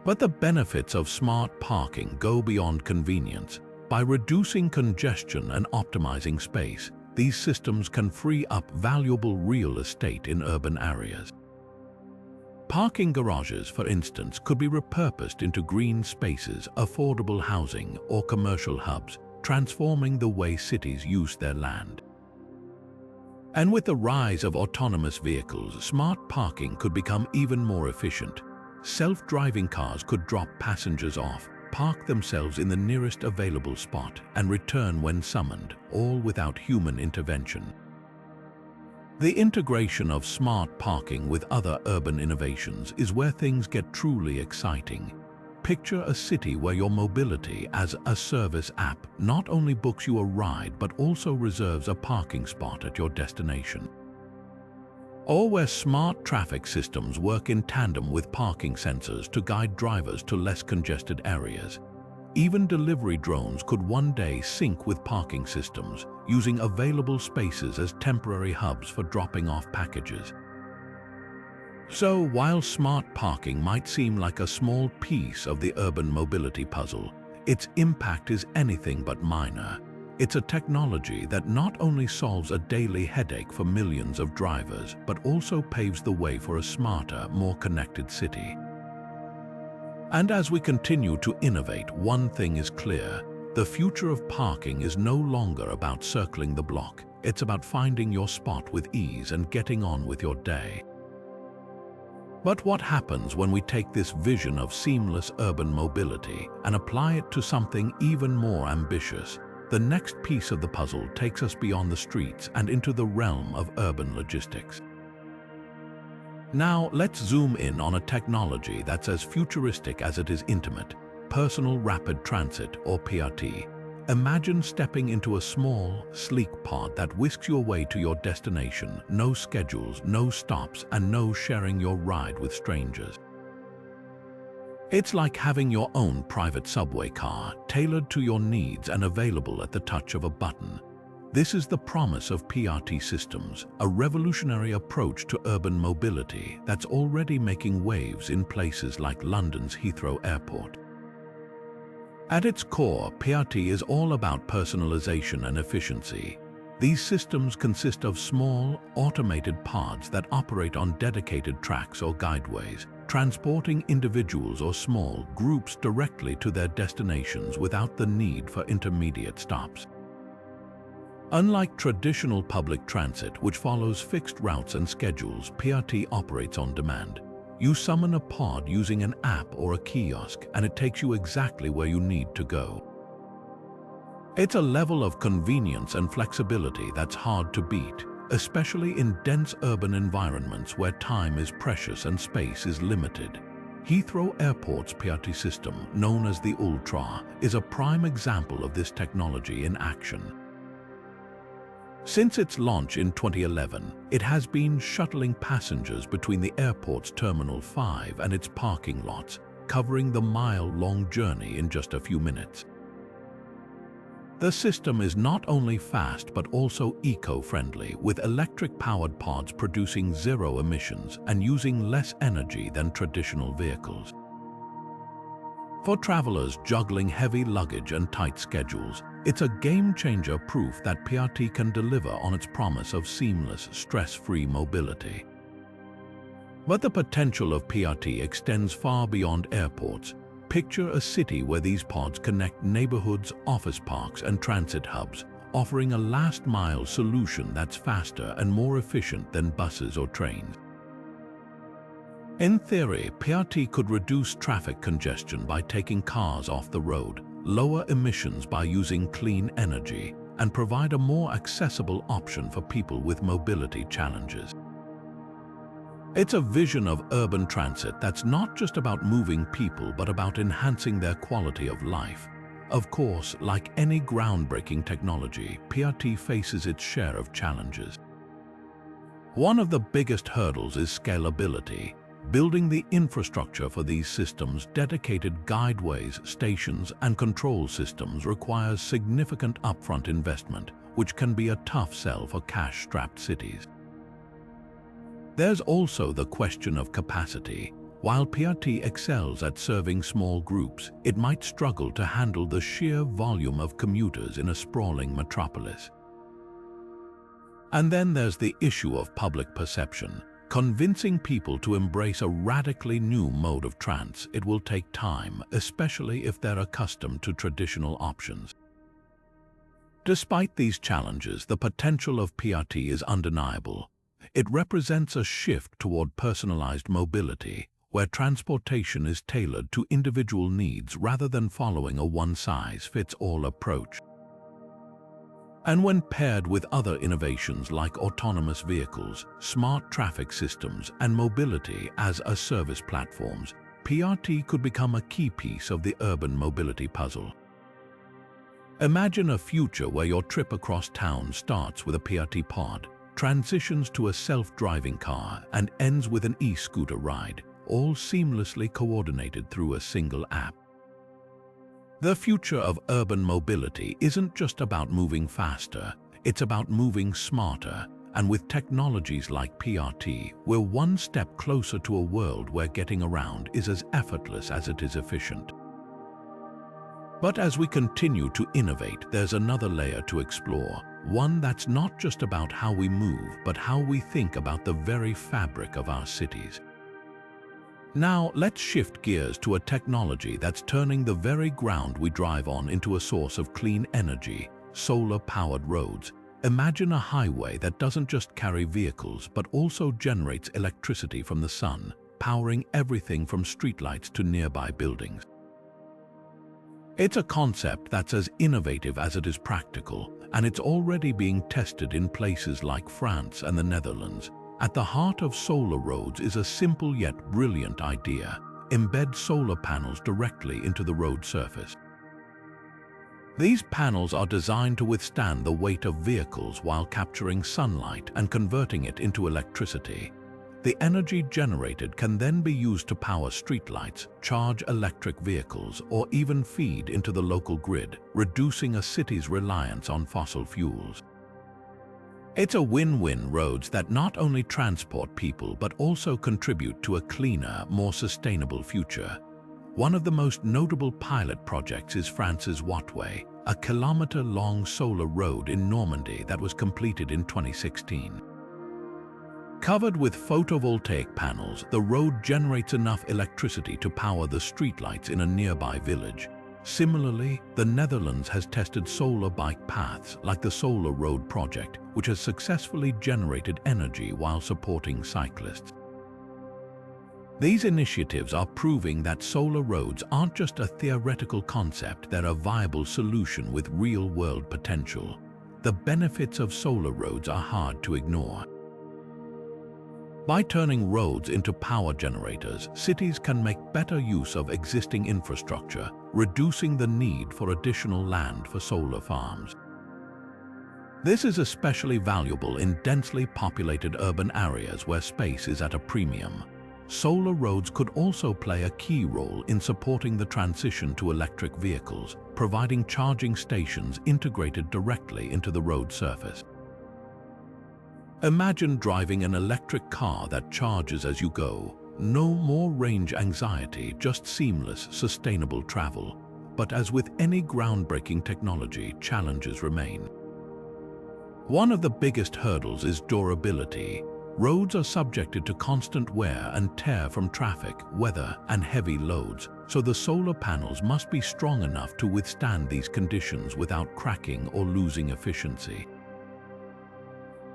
But the benefits of smart parking go beyond convenience. By reducing congestion and optimizing space, these systems can free up valuable real estate in urban areas. Parking garages, for instance, could be repurposed into green spaces, affordable housing, or commercial hubs, transforming the way cities use their land. And with the rise of autonomous vehicles, smart parking could become even more efficient. Self-driving cars could drop passengers off, park themselves in the nearest available spot, and return when summoned, all without human intervention. The integration of smart parking with other urban innovations is where things get truly exciting. Picture a city where your mobility as a service app not only books you a ride but also reserves a parking spot at your destination. Or where smart traffic systems work in tandem with parking sensors to guide drivers to less congested areas. Even delivery drones could one day sync with parking systems, using available spaces as temporary hubs for dropping off packages. So, while smart parking might seem like a small piece of the urban mobility puzzle, its impact is anything but minor. It's a technology that not only solves a daily headache for millions of drivers, but also paves the way for a smarter, more connected city. And as we continue to innovate, one thing is clear: the future of parking is no longer about circling the block. It's about finding your spot with ease and getting on with your day. But what happens when we take this vision of seamless urban mobility and apply it to something even more ambitious? The next piece of the puzzle takes us beyond the streets and into the realm of urban logistics. Now, let's zoom in on a technology that's as futuristic as it is intimate: personal rapid transit, or PRT. Imagine stepping into a small, sleek pod that whisks you away to your destination. No schedules, no stops, and no sharing your ride with strangers. It's like having your own private subway car, tailored to your needs and available at the touch of a button. This is the promise of PRT systems, a revolutionary approach to urban mobility that's already making waves in places like London's Heathrow Airport. At its core, PRT is all about personalization and efficiency. These systems consist of small, automated pods that operate on dedicated tracks or guideways, transporting individuals or small groups directly to their destinations without the need for intermediate stops. Unlike traditional public transit, which follows fixed routes and schedules, PRT operates on demand. You summon a pod using an app or a kiosk, and it takes you exactly where you need to go. It's a level of convenience and flexibility that's hard to beat, especially in dense urban environments where time is precious and space is limited. Heathrow Airport's PRT system, known as the Ultra, is a prime example of this technology in action. Since its launch in 2011, it has been shuttling passengers between the airport's Terminal 5 and its parking lots, covering the mile-long journey in just a few minutes. The system is not only fast but also eco-friendly, with electric-powered pods producing zero emissions and using less energy than traditional vehicles. For travelers juggling heavy luggage and tight schedules, it's a game-changer, proof that PRT can deliver on its promise of seamless, stress-free mobility. But the potential of PRT extends far beyond airports. Picture a city where these pods connect neighborhoods, office parks, and transit hubs, offering a last-mile solution that's faster and more efficient than buses or trains. In theory, PRT could reduce traffic congestion by taking cars off the road, lower emissions by using clean energy, and provide a more accessible option for people with mobility challenges. It's a vision of urban transit that's not just about moving people but about enhancing their quality of life. Of course, like any groundbreaking technology, PRT faces its share of challenges. One of the biggest hurdles is scalability. Building the infrastructure for these systems, dedicated guideways, stations, and control systems requires significant upfront investment, which can be a tough sell for cash-strapped cities. There's also the question of capacity. While PRT excels at serving small groups, it might struggle to handle the sheer volume of commuters in a sprawling metropolis. And then there's the issue of public perception. Convincing people to embrace a radically new mode of transit, it will take time, especially if they're accustomed to traditional options. Despite these challenges, the potential of PRT is undeniable. It represents a shift toward personalized mobility, where transportation is tailored to individual needs rather than following a one-size-fits-all approach. And when paired with other innovations like autonomous vehicles, smart traffic systems, and mobility-as-a-service platforms, PRT could become a key piece of the urban mobility puzzle. Imagine a future where your trip across town starts with a PRT pod, transitions to a self-driving car, and ends with an e-scooter ride, all seamlessly coordinated through a single app. The future of urban mobility isn't just about moving faster, it's about moving smarter, and with technologies like PRT, we're one step closer to a world where getting around is as effortless as it is efficient. But as we continue to innovate, there's another layer to explore, one that's not just about how we move, but how we think about the very fabric of our cities. Now, let's shift gears to a technology that's turning the very ground we drive on into a source of clean energy, solar-powered roads. Imagine a highway that doesn't just carry vehicles, but also generates electricity from the sun, powering everything from streetlights to nearby buildings. It's a concept that's as innovative as it is practical, and it's already being tested in places like France and the Netherlands. At the heart of solar roads is a simple yet brilliant idea: embed solar panels directly into the road surface. These panels are designed to withstand the weight of vehicles while capturing sunlight and converting it into electricity. The energy generated can then be used to power streetlights, charge electric vehicles, or even feed into the local grid, reducing a city's reliance on fossil fuels. It's a win-win roads that not only transport people but also contribute to a cleaner, more sustainable future. One of the most notable pilot projects is France's Wattway, a kilometer-long solar road in Normandy that was completed in 2016. Covered with photovoltaic panels, the road generates enough electricity to power the streetlights in a nearby village. Similarly, the Netherlands has tested solar bike paths like the Solar Road project, which has successfully generated energy while supporting cyclists. These initiatives are proving that solar roads aren't just a theoretical concept, they're a viable solution with real-world potential. The benefits of solar roads are hard to ignore. By turning roads into power generators, cities can make better use of existing infrastructure, reducing the need for additional land for solar farms. This is especially valuable in densely populated urban areas where space is at a premium. Solar roads could also play a key role in supporting the transition to electric vehicles, providing charging stations integrated directly into the road surface. Imagine driving an electric car that charges as you go. No more range anxiety, just seamless, sustainable travel. But as with any groundbreaking technology, challenges remain. One of the biggest hurdles is durability. Roads are subjected to constant wear and tear from traffic, weather, and heavy loads, so the solar panels must be strong enough to withstand these conditions without cracking or losing efficiency.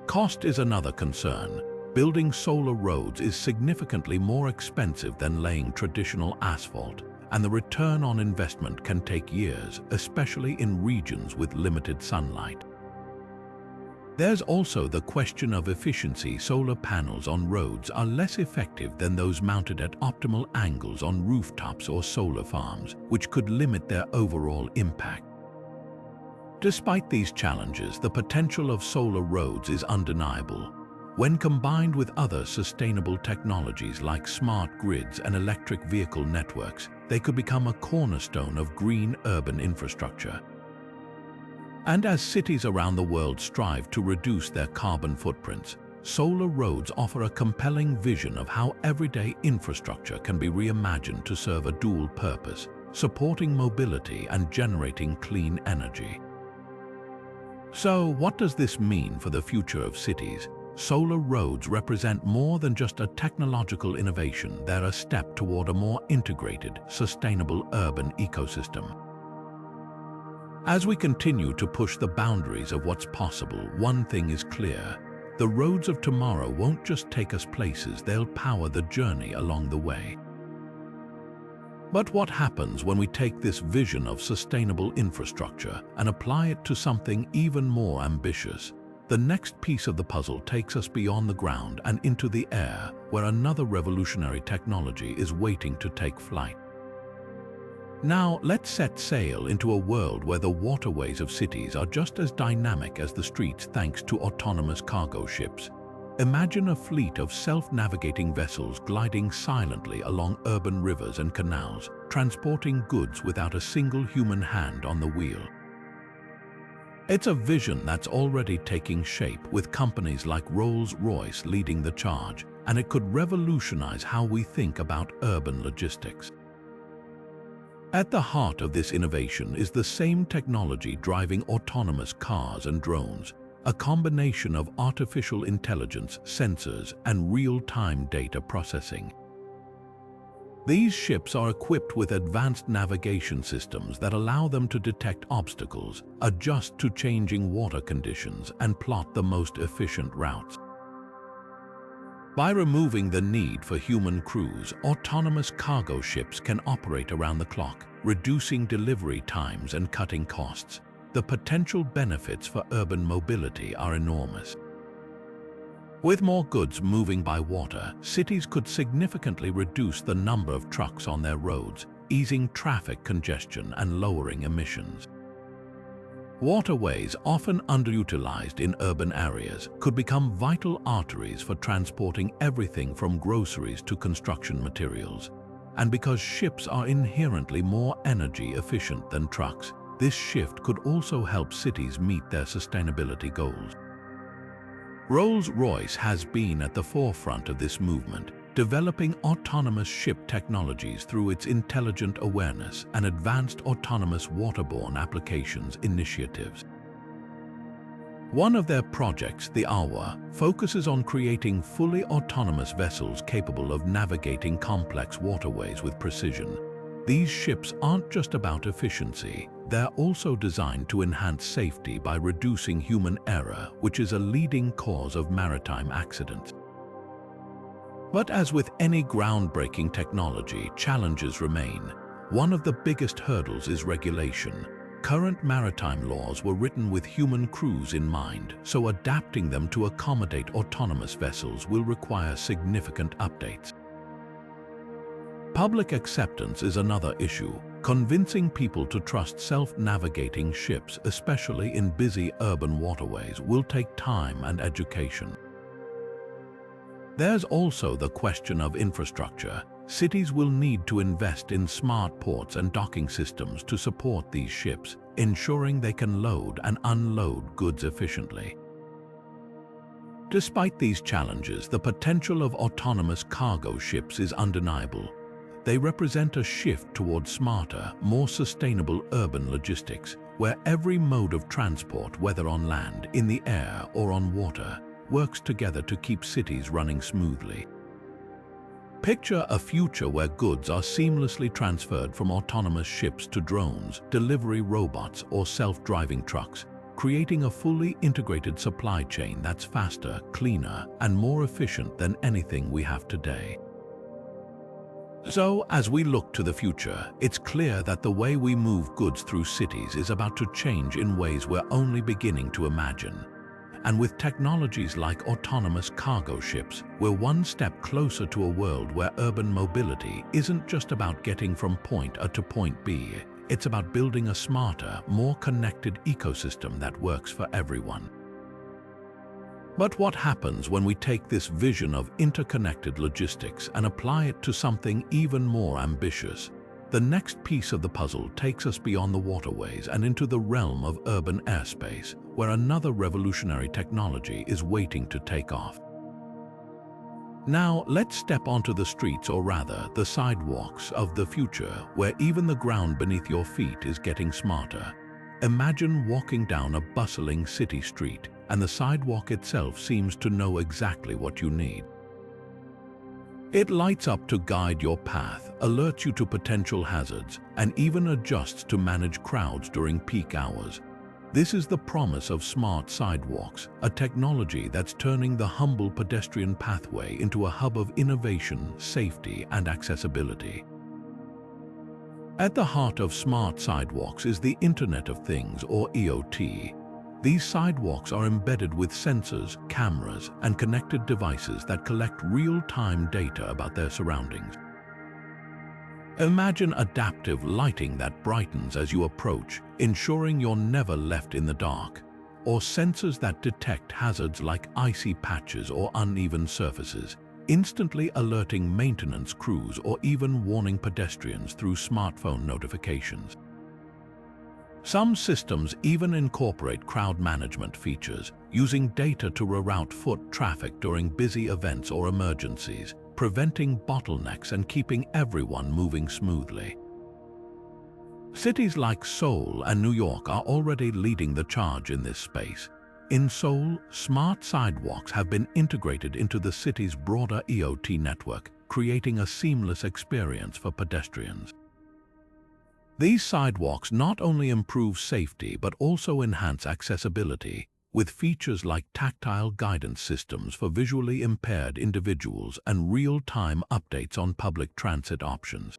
Cost is another concern. Building solar roads is significantly more expensive than laying traditional asphalt, and the return on investment can take years, especially in regions with limited sunlight. There's also the question of efficiency. Solar panels on roads are less effective than those mounted at optimal angles on rooftops or solar farms, which could limit their overall impact. Despite these challenges, the potential of solar roads is undeniable. When combined with other sustainable technologies like smart grids and electric vehicle networks, they could become a cornerstone of green urban infrastructure. And as cities around the world strive to reduce their carbon footprints, solar roads offer a compelling vision of how everyday infrastructure can be reimagined to serve a dual purpose, supporting mobility and generating clean energy. So, what does this mean for the future of cities? Solar roads represent more than just a technological innovation. They're a step toward a more integrated, sustainable urban ecosystem. As we continue to push the boundaries of what's possible, one thing is clear. The roads of tomorrow won't just take us places, they'll power the journey along the way. But what happens when we take this vision of sustainable infrastructure and apply it to something even more ambitious? The next piece of the puzzle takes us beyond the ground and into the air, where another revolutionary technology is waiting to take flight. Now, let's set sail into a world where the waterways of cities are just as dynamic as the streets thanks to autonomous cargo ships. Imagine a fleet of self-navigating vessels gliding silently along urban rivers and canals, transporting goods without a single human hand on the wheel. It's a vision that's already taking shape, with companies like Rolls-Royce leading the charge, and it could revolutionize how we think about urban logistics. At the heart of this innovation is the same technology driving autonomous cars and drones, a combination of artificial intelligence, sensors, and real-time data processing. These ships are equipped with advanced navigation systems that allow them to detect obstacles, adjust to changing water conditions, and plot the most efficient routes. By removing the need for human crews, autonomous cargo ships can operate around the clock, reducing delivery times and cutting costs. The potential benefits for urban mobility are enormous. With more goods moving by water, cities could significantly reduce the number of trucks on their roads, easing traffic congestion and lowering emissions. Waterways, often underutilized in urban areas, could become vital arteries for transporting everything from groceries to construction materials. And because ships are inherently more energy efficient than trucks, this shift could also help cities meet their sustainability goals. Rolls-Royce has been at the forefront of this movement, developing autonomous ship technologies through its intelligent awareness and advanced autonomous waterborne applications initiatives. One of their projects, the AWA, focuses on creating fully autonomous vessels capable of navigating complex waterways with precision. These ships aren't just about efficiency, they're also designed to enhance safety by reducing human error, which is a leading cause of maritime accidents. But as with any groundbreaking technology, challenges remain. One of the biggest hurdles is regulation. Current maritime laws were written with human crews in mind, so adapting them to accommodate autonomous vessels will require significant updates. Public acceptance is another issue. Convincing people to trust self-navigating ships, especially in busy urban waterways, will take time and education. There's also the question of infrastructure. Cities will need to invest in smart ports and docking systems to support these ships, ensuring they can load and unload goods efficiently. Despite these challenges, the potential of autonomous cargo ships is undeniable. They represent a shift towards smarter, more sustainable urban logistics, where every mode of transport, whether on land, in the air, or on water, works together to keep cities running smoothly. Picture a future where goods are seamlessly transferred from autonomous ships to drones, delivery robots, or self-driving trucks, creating a fully integrated supply chain that's faster, cleaner, and more efficient than anything we have today. So, as we look to the future, it's clear that the way we move goods through cities is about to change in ways we're only beginning to imagine. And with technologies like autonomous cargo ships, we're one step closer to a world where urban mobility isn't just about getting from point A to point B. It's about building a smarter, more connected ecosystem that works for everyone. But what happens when we take this vision of interconnected logistics and apply it to something even more ambitious? The next piece of the puzzle takes us beyond the waterways and into the realm of urban airspace, where another revolutionary technology is waiting to take off. Now, let's step onto the streets, or rather, the sidewalks of the future, where even the ground beneath your feet is getting smarter. Imagine walking down a bustling city street, and the sidewalk itself seems to know exactly what you need. It lights up to guide your path, alerts you to potential hazards, and even adjusts to manage crowds during peak hours. This is the promise of smart sidewalks, a technology that's turning the humble pedestrian pathway into a hub of innovation, safety, and accessibility. At the heart of smart sidewalks is the Internet of Things, or IoT. These sidewalks are embedded with sensors, cameras, and connected devices that collect real-time data about their surroundings. Imagine adaptive lighting that brightens as you approach, ensuring you're never left in the dark, or sensors that detect hazards like icy patches or uneven surfaces, instantly alerting maintenance crews or even warning pedestrians through smartphone notifications. Some systems even incorporate crowd management features, using data to reroute foot traffic during busy events or emergencies, preventing bottlenecks and keeping everyone moving smoothly. Cities like Seoul and New York are already leading the charge in this space. In Seoul, smart sidewalks have been integrated into the city's broader IoT network, creating a seamless experience for pedestrians. These sidewalks not only improve safety but also enhance accessibility, with features like tactile guidance systems for visually impaired individuals and real-time updates on public transit options.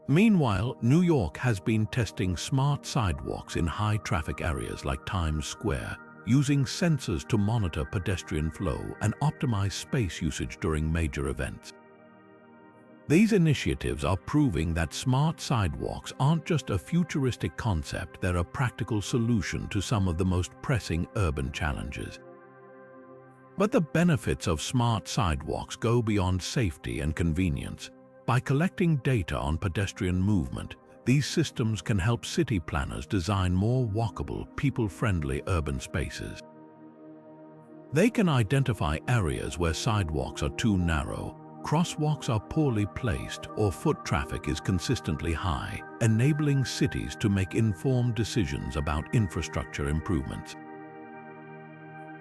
Meanwhile, New York has been testing smart sidewalks in high-traffic areas like Times Square, using sensors to monitor pedestrian flow and optimize space usage during major events. These initiatives are proving that smart sidewalks aren't just a futuristic concept, they're a practical solution to some of the most pressing urban challenges. But the benefits of smart sidewalks go beyond safety and convenience. By collecting data on pedestrian movement, these systems can help city planners design more walkable, people-friendly urban spaces. They can identify areas where sidewalks are too narrow, crosswalks are poorly placed, or foot traffic is consistently high, enabling cities to make informed decisions about infrastructure improvements.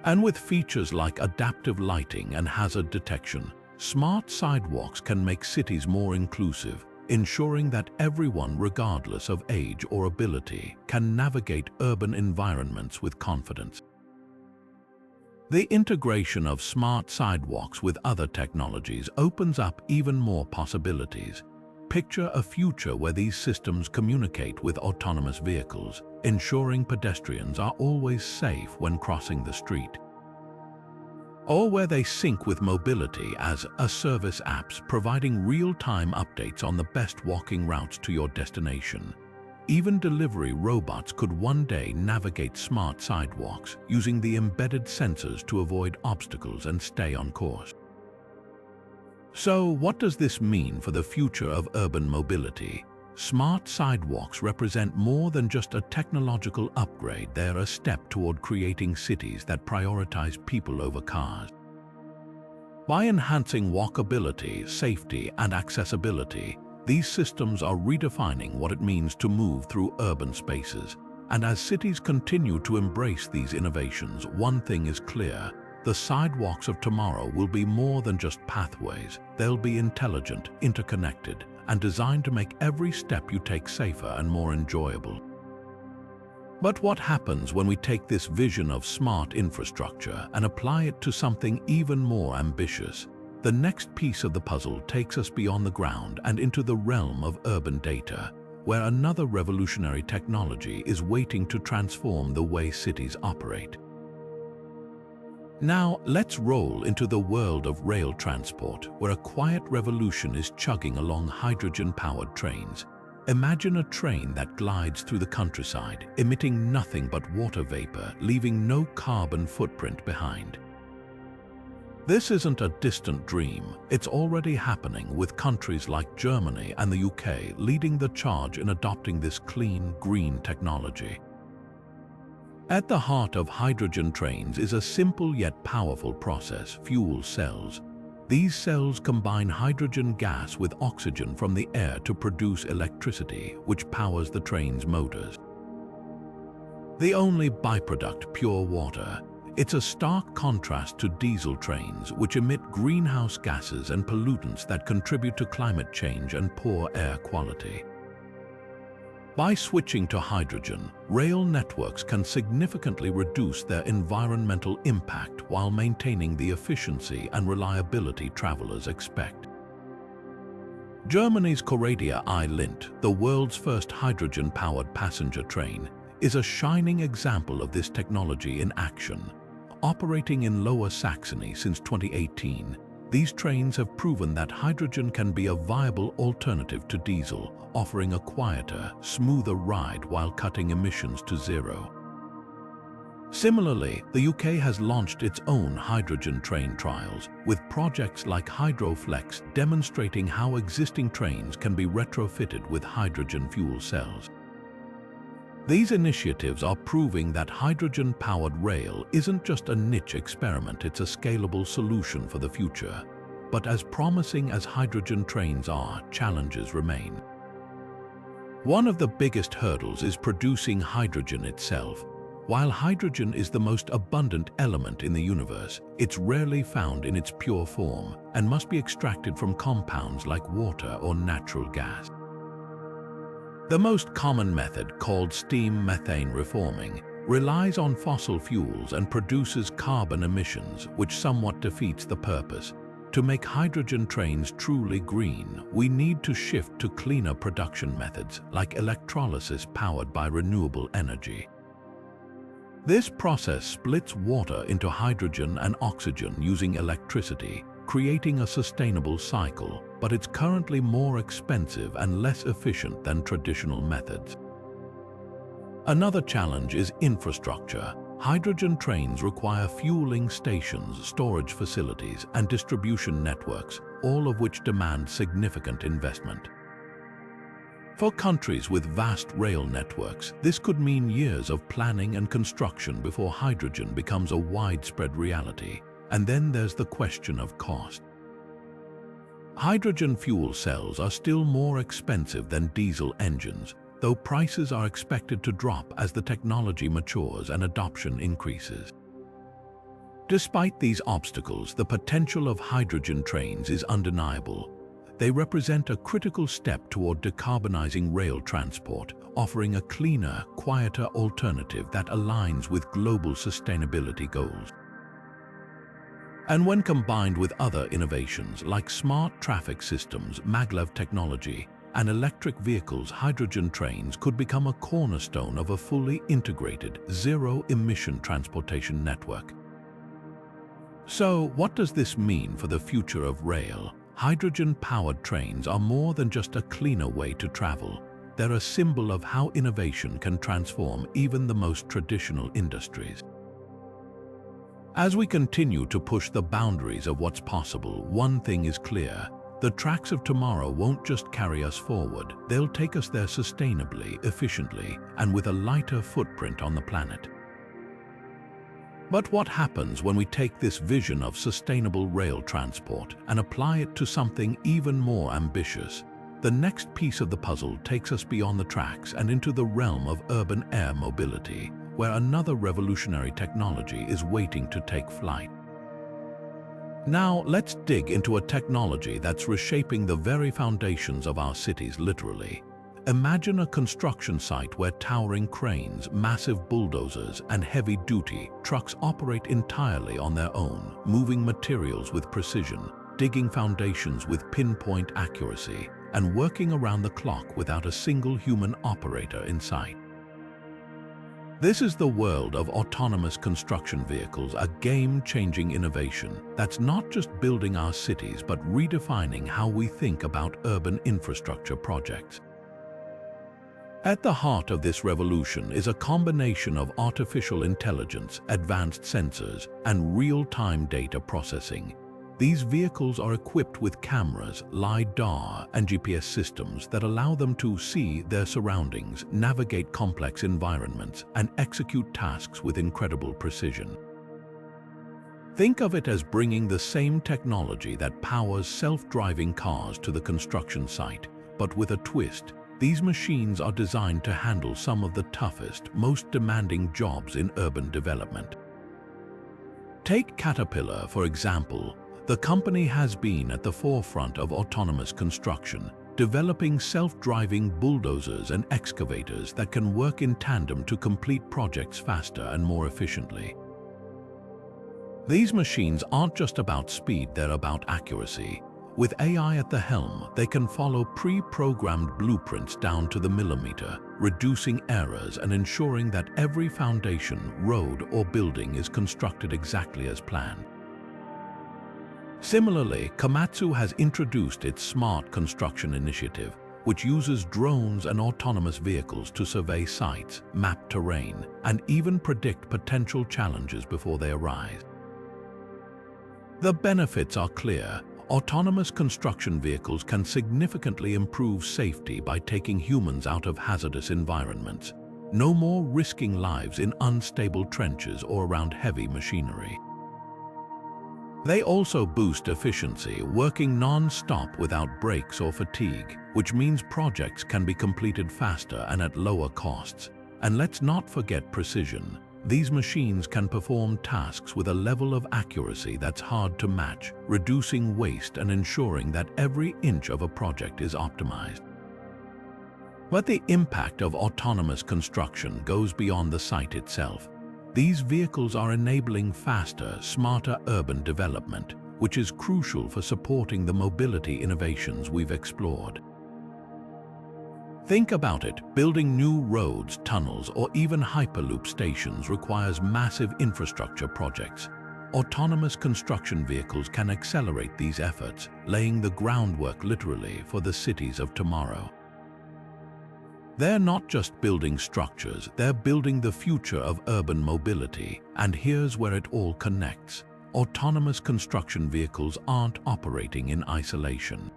And with features like adaptive lighting and hazard detection, smart sidewalks can make cities more inclusive, ensuring that everyone, regardless of age or ability, can navigate urban environments with confidence. The integration of smart sidewalks with other technologies opens up even more possibilities. Picture a future where these systems communicate with autonomous vehicles, ensuring pedestrians are always safe when crossing the street. Or where they sync with mobility as a-service apps, providing real-time updates on the best walking routes to your destination. Even delivery robots could one day navigate smart sidewalks, using the embedded sensors to avoid obstacles and stay on course. So, what does this mean for the future of urban mobility? Smart sidewalks represent more than just a technological upgrade. They're a step toward creating cities that prioritize people over cars. By enhancing walkability, safety, and accessibility, these systems are redefining what it means to move through urban spaces. And as cities continue to embrace these innovations, one thing is clear: the sidewalks of tomorrow will be more than just pathways. They'll be intelligent, interconnected, and designed to make every step you take safer and more enjoyable. But what happens when we take this vision of smart infrastructure and apply it to something even more ambitious? The next piece of the puzzle takes us beyond the ground and into the realm of urban data, where another revolutionary technology is waiting to transform the way cities operate. Now, let's roll into the world of rail transport, where a quiet revolution is chugging along hydrogen-powered trains. Imagine a train that glides through the countryside, emitting nothing but water vapor, leaving no carbon footprint behind. This isn't a distant dream. It's already happening, with countries like Germany and the UK leading the charge in adopting this clean, green technology. At the heart of hydrogen trains is a simple yet powerful process: fuel cells. These cells combine hydrogen gas with oxygen from the air to produce electricity, which powers the train's motors. The only byproduct, pure water. It's a stark contrast to diesel trains, which emit greenhouse gases and pollutants that contribute to climate change and poor air quality. By switching to hydrogen, rail networks can significantly reduce their environmental impact while maintaining the efficiency and reliability travelers expect. Germany's Coradia I-Lint, the world's first hydrogen-powered passenger train, is a shining example of this technology in action. Operating in Lower Saxony since 2018, these trains have proven that hydrogen can be a viable alternative to diesel, offering a quieter, smoother ride while cutting emissions to zero. Similarly, the UK has launched its own hydrogen train trials, with projects like Hydroflex demonstrating how existing trains can be retrofitted with hydrogen fuel cells. These initiatives are proving that hydrogen-powered rail isn't just a niche experiment, it's a scalable solution for the future. But as promising as hydrogen trains are, challenges remain. One of the biggest hurdles is producing hydrogen itself. While hydrogen is the most abundant element in the universe, it's rarely found in its pure form and must be extracted from compounds like water or natural gas. The most common method, called steam methane reforming, relies on fossil fuels and produces carbon emissions, which somewhat defeats the purpose. To make hydrogen trains truly green, we need to shift to cleaner production methods like electrolysis powered by renewable energy. This process splits water into hydrogen and oxygen using electricity, creating a sustainable cycle, but it's currently more expensive and less efficient than traditional methods. Another challenge is infrastructure. Hydrogen trains require fueling stations, storage facilities, and distribution networks, all of which demand significant investment. For countries with vast rail networks, this could mean years of planning and construction before hydrogen becomes a widespread reality. And then there's the question of cost. Hydrogen fuel cells are still more expensive than diesel engines, though prices are expected to drop as the technology matures and adoption increases. Despite these obstacles, the potential of hydrogen trains is undeniable. They represent a critical step toward decarbonizing rail transport, offering a cleaner, quieter alternative that aligns with global sustainability goals. And when combined with other innovations like smart traffic systems, Maglev technology, and electric vehicles, hydrogen trains could become a cornerstone of a fully integrated, zero-emission transportation network. So, what does this mean for the future of rail? Hydrogen-powered trains are more than just a cleaner way to travel. They're a symbol of how innovation can transform even the most traditional industries. As we continue to push the boundaries of what's possible, one thing is clear: the tracks of tomorrow won't just carry us forward, they'll take us there sustainably, efficiently, and with a lighter footprint on the planet. But what happens when we take this vision of sustainable rail transport and apply it to something even more ambitious? the next piece of the puzzle takes us beyond the tracks and into the realm of urban air mobility, where another revolutionary technology is waiting to take flight. Now, let's dig into a technology that's reshaping the very foundations of our cities literally. Imagine a construction site where towering cranes, massive bulldozers, and heavy-duty trucks operate entirely on their own, moving materials with precision, digging foundations with pinpoint accuracy, and working around the clock without a single human operator in sight. This is the world of autonomous construction vehicles, a game-changing innovation that's not just building our cities but redefining how we think about urban infrastructure projects. At the heart of this revolution is a combination of artificial intelligence, advanced sensors, and real-time data processing. These vehicles are equipped with cameras, LiDAR, and GPS systems that allow them to see their surroundings, navigate complex environments, and execute tasks with incredible precision. Think of it as bringing the same technology that powers self-driving cars to the construction site, but with a twist. These machines are designed to handle some of the toughest, most demanding jobs in urban development. Take Caterpillar, for example. The company has been at the forefront of autonomous construction, developing self-driving bulldozers and excavators that can work in tandem to complete projects faster and more efficiently. These machines aren't just about speed, they're about accuracy. With AI at the helm, they can follow pre-programmed blueprints down to the millimeter, reducing errors and ensuring that every foundation, road, or building is constructed exactly as planned. Similarly, Komatsu has introduced its Smart Construction Initiative, which uses drones and autonomous vehicles to survey sites, map terrain, and even predict potential challenges before they arise. The benefits are clear. Autonomous construction vehicles can significantly improve safety by taking humans out of hazardous environments. No more risking lives in unstable trenches or around heavy machinery. They also boost efficiency, working non-stop without breaks or fatigue, which means projects can be completed faster and at lower costs. And let's not forget precision. These machines can perform tasks with a level of accuracy that's hard to match, reducing waste and ensuring that every inch of a project is optimized. But the impact of autonomous construction goes beyond the site itself. These vehicles are enabling faster, smarter urban development, which is crucial for supporting the mobility innovations we've explored. Think about it, building new roads, tunnels, or even Hyperloop stations requires massive infrastructure projects. Autonomous construction vehicles can accelerate these efforts, laying the groundwork literally for the cities of tomorrow. They're not just building structures, they're building the future of urban mobility. And here's where it all connects. Autonomous construction vehicles aren't operating in isolation.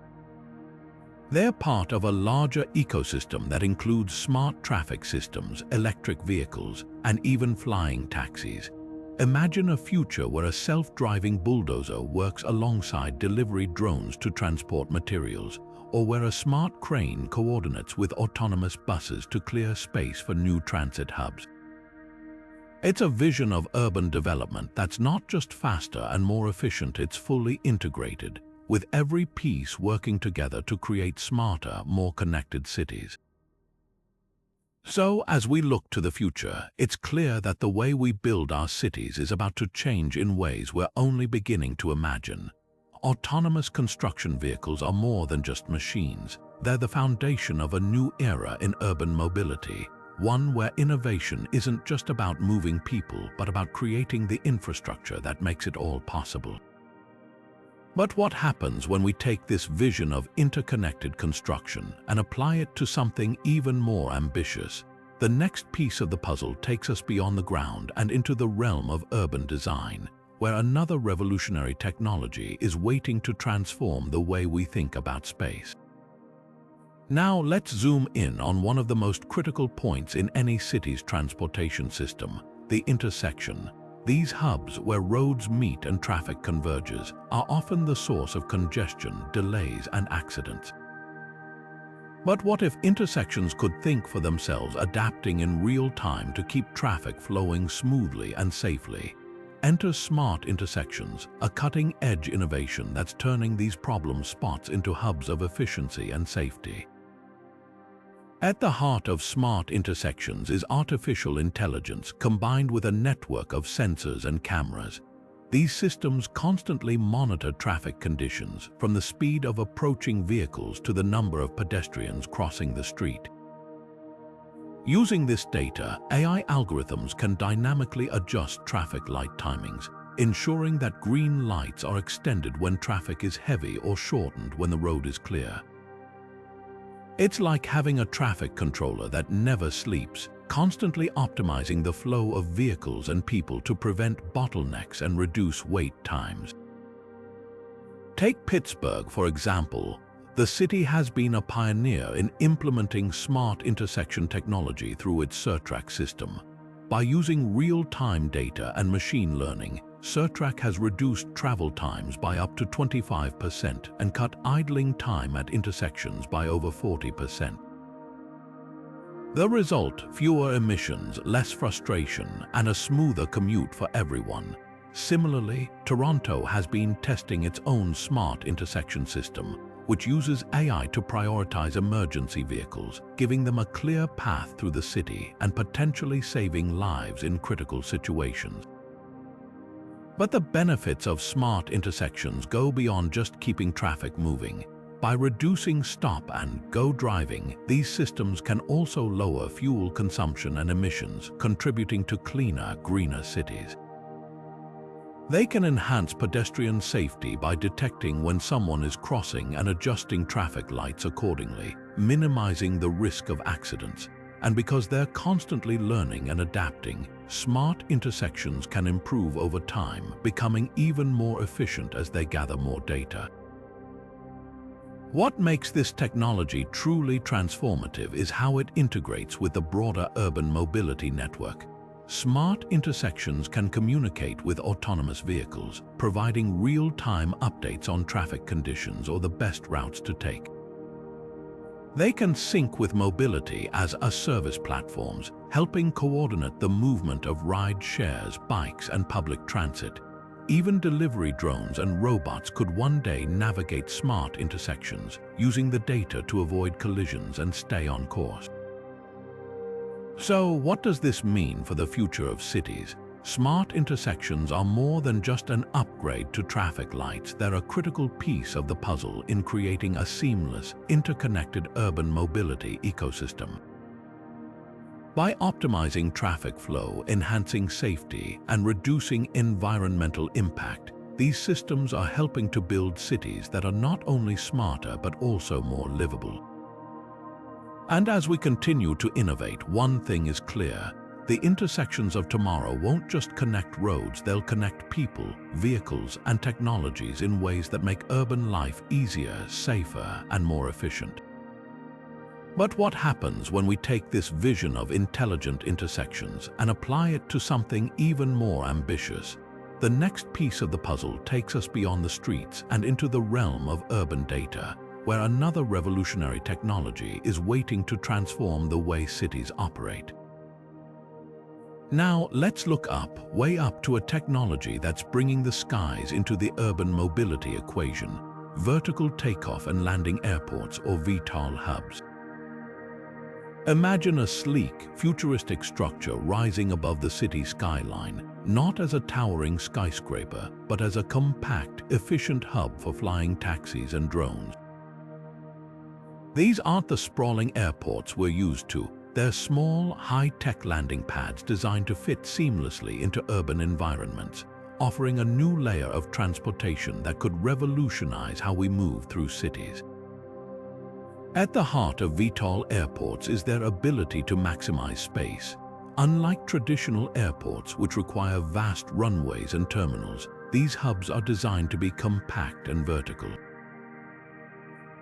They're part of a larger ecosystem that includes smart traffic systems, electric vehicles, and even flying taxis. Imagine a future where a self-driving bulldozer works alongside delivery drones to transport materials, or where a smart crane coordinates with autonomous buses to clear space for new transit hubs. It's a vision of urban development that's not just faster and more efficient, it's fully integrated, with every piece working together to create smarter, more connected cities. So, as we look to the future, it's clear that the way we build our cities is about to change in ways we're only beginning to imagine. Autonomous construction vehicles are more than just machines. They're the foundation of a new era in urban mobility, one where innovation isn't just about moving people, but about creating the infrastructure that makes it all possible. But what happens when we take this vision of interconnected construction and apply it to something even more ambitious? The next piece of the puzzle takes us beyond the ground and into the realm of urban design, where another revolutionary technology is waiting to transform the way we think about space. Now let's zoom in on one of the most critical points in any city's transportation system, the intersection. These hubs, where roads meet and traffic converges, are often the source of congestion, delays, and accidents. But what if intersections could think for themselves, adapting in real time to keep traffic flowing smoothly and safely? Enter smart intersections, a cutting-edge innovation that's turning these problem spots into hubs of efficiency and safety. At the heart of smart intersections is artificial intelligence combined with a network of sensors and cameras. These systems constantly monitor traffic conditions, from the speed of approaching vehicles to the number of pedestrians crossing the street. Using this data, AI algorithms can dynamically adjust traffic light timings, ensuring that green lights are extended when traffic is heavy or shortened when the road is clear. It's like having a traffic controller that never sleeps, constantly optimizing the flow of vehicles and people to prevent bottlenecks and reduce wait times. Take Pittsburgh, for example. The city has been a pioneer in implementing smart intersection technology through its SerTrak system. By using real-time data and machine learning, SerTrak has reduced travel times by up to 25% and cut idling time at intersections by over 40%. The result: fewer emissions, less frustration, and a smoother commute for everyone. Similarly, Toronto has been testing its own smart intersection system, which uses AI to prioritize emergency vehicles, giving them a clear path through the city and potentially saving lives in critical situations. But the benefits of smart intersections go beyond just keeping traffic moving. By reducing stop-and-go driving, these systems can also lower fuel consumption and emissions, contributing to cleaner, greener cities. They can enhance pedestrian safety by detecting when someone is crossing and adjusting traffic lights accordingly, minimizing the risk of accidents. And because they're constantly learning and adapting, smart intersections can improve over time, becoming even more efficient as they gather more data. What makes this technology truly transformative is how it integrates with the broader urban mobility network. Smart intersections can communicate with autonomous vehicles, providing real-time updates on traffic conditions or the best routes to take. They can sync with mobility as a service platforms, helping coordinate the movement of ride shares, bikes, and public transit. Even delivery drones and robots could one day navigate smart intersections, using the data to avoid collisions and stay on course. So, what does this mean for the future of cities? Smart intersections are more than just an upgrade to traffic lights. They're a critical piece of the puzzle in creating a seamless, interconnected urban mobility ecosystem. By optimizing traffic flow, enhancing safety, and reducing environmental impact, these systems are helping to build cities that are not only smarter but also more livable. And as we continue to innovate, one thing is clear: the intersections of tomorrow won't just connect roads, they'll connect people, vehicles, and technologies in ways that make urban life easier, safer, and more efficient. But what happens when we take this vision of intelligent intersections and apply it to something even more ambitious? The next piece of the puzzle takes us beyond the streets and into the realm of urban data, where another revolutionary technology is waiting to transform the way cities operate. Now, let's look up, way up, to a technology that's bringing the skies into the urban mobility equation: vertical takeoff and landing airports, or VTOL hubs. Imagine a sleek, futuristic structure rising above the city skyline, not as a towering skyscraper, but as a compact, efficient hub for flying taxis and drones. These aren't the sprawling airports we're used to. They're small, high-tech landing pads designed to fit seamlessly into urban environments, offering a new layer of transportation that could revolutionize how we move through cities. At the heart of VTOL airports is their ability to maximize space. Unlike traditional airports, which require vast runways and terminals, these hubs are designed to be compact and vertical.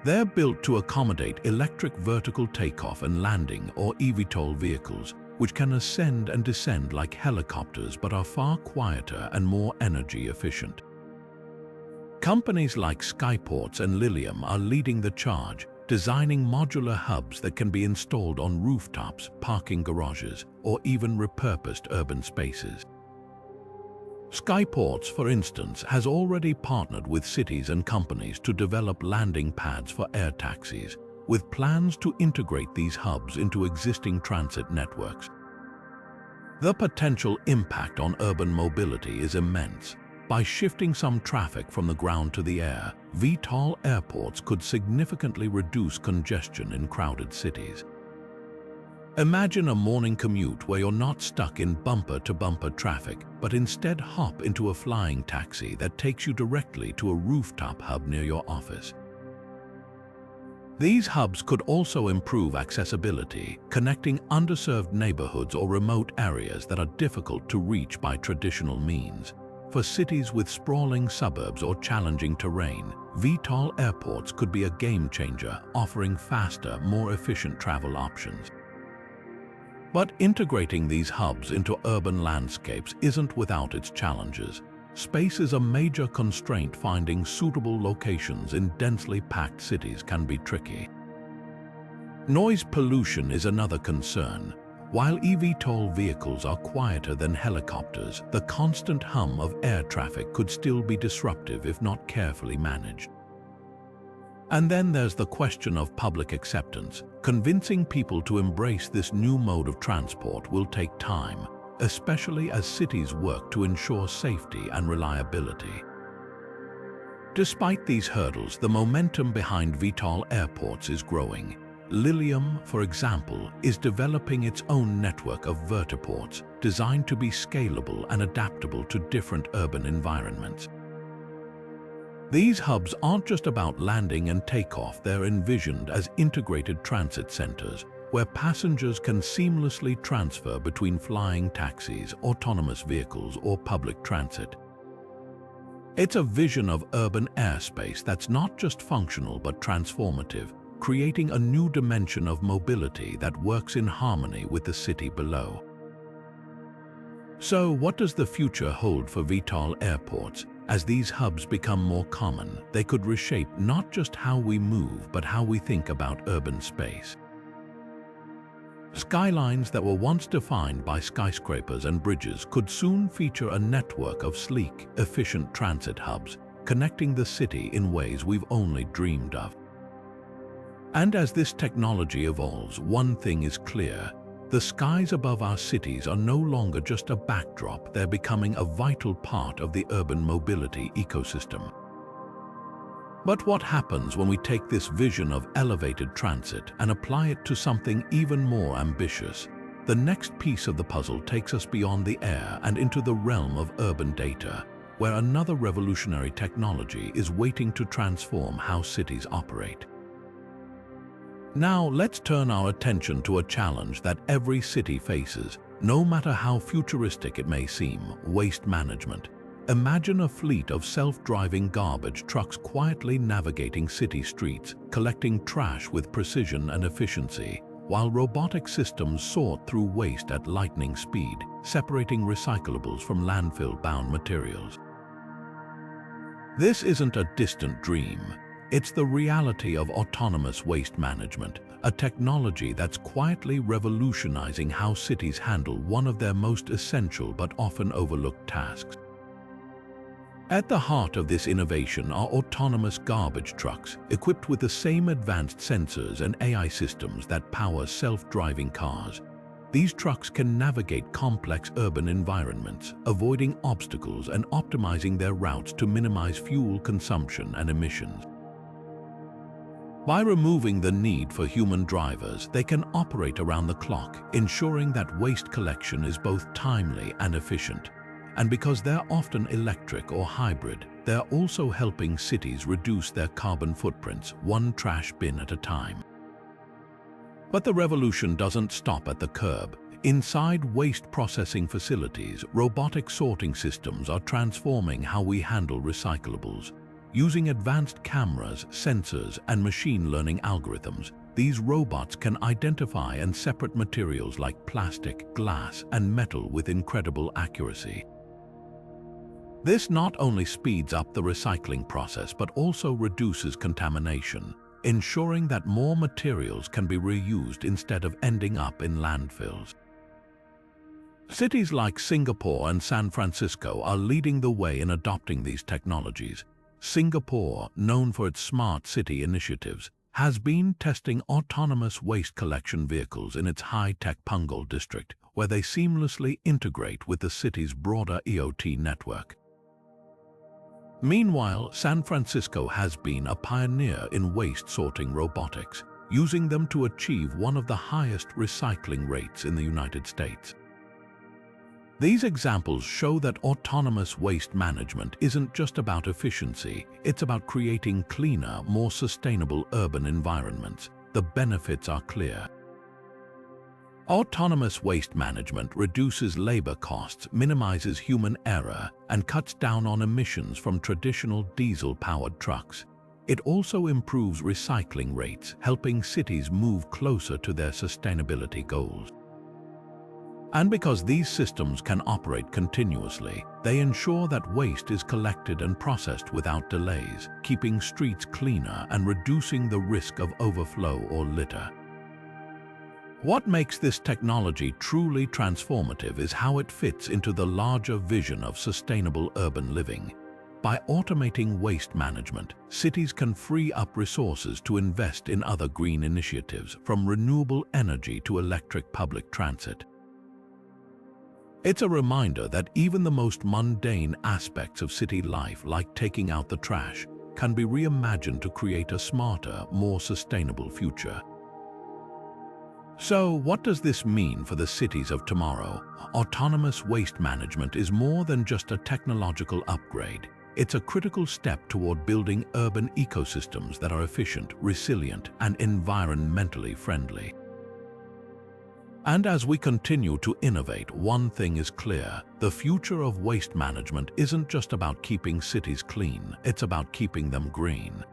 They're built to accommodate electric vertical takeoff and landing, or EVTOL vehicles, which can ascend and descend like helicopters but are far quieter and more energy efficient. Companies like Skyports and Lilium are leading the charge, designing modular hubs that can be installed on rooftops, parking garages, or even repurposed urban spaces. Skyports, for instance, has already partnered with cities and companies to develop landing pads for air taxis, with plans to integrate these hubs into existing transit networks. The potential impact on urban mobility is immense. By shifting some traffic from the ground to the air, VTOL airports could significantly reduce congestion in crowded cities. Imagine a morning commute where you're not stuck in bumper-to-bumper traffic, but instead hop into a flying taxi that takes you directly to a rooftop hub near your office. These hubs could also improve accessibility, connecting underserved neighborhoods or remote areas that are difficult to reach by traditional means. For cities with sprawling suburbs or challenging terrain, VTOL airports could be a game changer, offering faster, more efficient travel options. But integrating these hubs into urban landscapes isn't without its challenges. Space is a major constraint. Finding suitable locations in densely packed cities can be tricky. Noise pollution is another concern. While EVTOL vehicles are quieter than helicopters, the constant hum of air traffic could still be disruptive if not carefully managed. And then there's the question of public acceptance. Convincing people to embrace this new mode of transport will take time, especially as cities work to ensure safety and reliability. Despite these hurdles, the momentum behind VTOL airports is growing. Lilium, for example, is developing its own network of vertiports designed to be scalable and adaptable to different urban environments. These hubs aren't just about landing and takeoff. They're envisioned as integrated transit centers where passengers can seamlessly transfer between flying taxis, autonomous vehicles, or public transit. It's a vision of urban airspace that's not just functional but transformative, creating a new dimension of mobility that works in harmony with the city below. So, what does the future hold for VTOL airports? As these hubs become more common, they could reshape not just how we move but how we think about urban space. Skylines that were once defined by skyscrapers and bridges could soon feature a network of sleek, efficient transit hubs, connecting the city in ways we've only dreamed of. And as this technology evolves, one thing is clear: the skies above our cities are no longer just a backdrop. They're becoming a vital part of the urban mobility ecosystem. But what happens when we take this vision of elevated transit and apply it to something even more ambitious? The next piece of the puzzle takes us beyond the air and into the realm of urban data, where another revolutionary technology is waiting to transform how cities operate. Now, let's turn our attention to a challenge that every city faces, no matter how futuristic it may seem: waste management. Imagine a fleet of self-driving garbage trucks quietly navigating city streets, collecting trash with precision and efficiency, while robotic systems sort through waste at lightning speed, separating recyclables from landfill-bound materials. This isn't a distant dream. It's the reality of autonomous waste management, a technology that's quietly revolutionizing how cities handle one of their most essential but often overlooked tasks. At the heart of this innovation are autonomous garbage trucks, equipped with the same advanced sensors and AI systems that power self-driving cars. These trucks can navigate complex urban environments, avoiding obstacles and optimizing their routes to minimize fuel consumption and emissions. By removing the need for human drivers, they can operate around the clock, ensuring that waste collection is both timely and efficient. And because they're often electric or hybrid, they're also helping cities reduce their carbon footprints, one trash bin at a time. But the revolution doesn't stop at the curb. Inside waste processing facilities, robotic sorting systems are transforming how we handle recyclables. Using advanced cameras, sensors, and machine learning algorithms, these robots can identify and separate materials like plastic, glass, and metal with incredible accuracy. This not only speeds up the recycling process but also reduces contamination. ensuring that more materials can be reused instead of ending up in landfills. Cities like Singapore and San Francisco are leading the way in adopting these technologies. Singapore, known for its smart city initiatives, has been testing autonomous waste collection vehicles in its high-tech Punggol district, where they seamlessly integrate with the city's broader EOT network. Meanwhile, San Francisco has been a pioneer in waste sorting robotics, using them to achieve one of the highest recycling rates in the United States. These examples show that autonomous waste management isn't just about efficiency, it's about creating cleaner, more sustainable urban environments. The benefits are clear. Autonomous waste management reduces labor costs, minimizes human error, and cuts down on emissions from traditional diesel-powered trucks. It also improves recycling rates, helping cities move closer to their sustainability goals. And because these systems can operate continuously, they ensure that waste is collected and processed without delays, keeping streets cleaner and reducing the risk of overflow or litter. What makes this technology truly transformative is how it fits into the larger vision of sustainable urban living. By automating waste management, cities can free up resources to invest in other green initiatives, from renewable energy to electric public transit. It's a reminder that even the most mundane aspects of city life, like taking out the trash, can be reimagined to create a smarter, more sustainable future. So, what does this mean for the cities of tomorrow? Autonomous waste management is more than just a technological upgrade. It's a critical step toward building urban ecosystems that are efficient, resilient, and environmentally friendly. And as we continue to innovate, one thing is clear: the future of waste management isn't just about keeping cities clean, it's about keeping them green.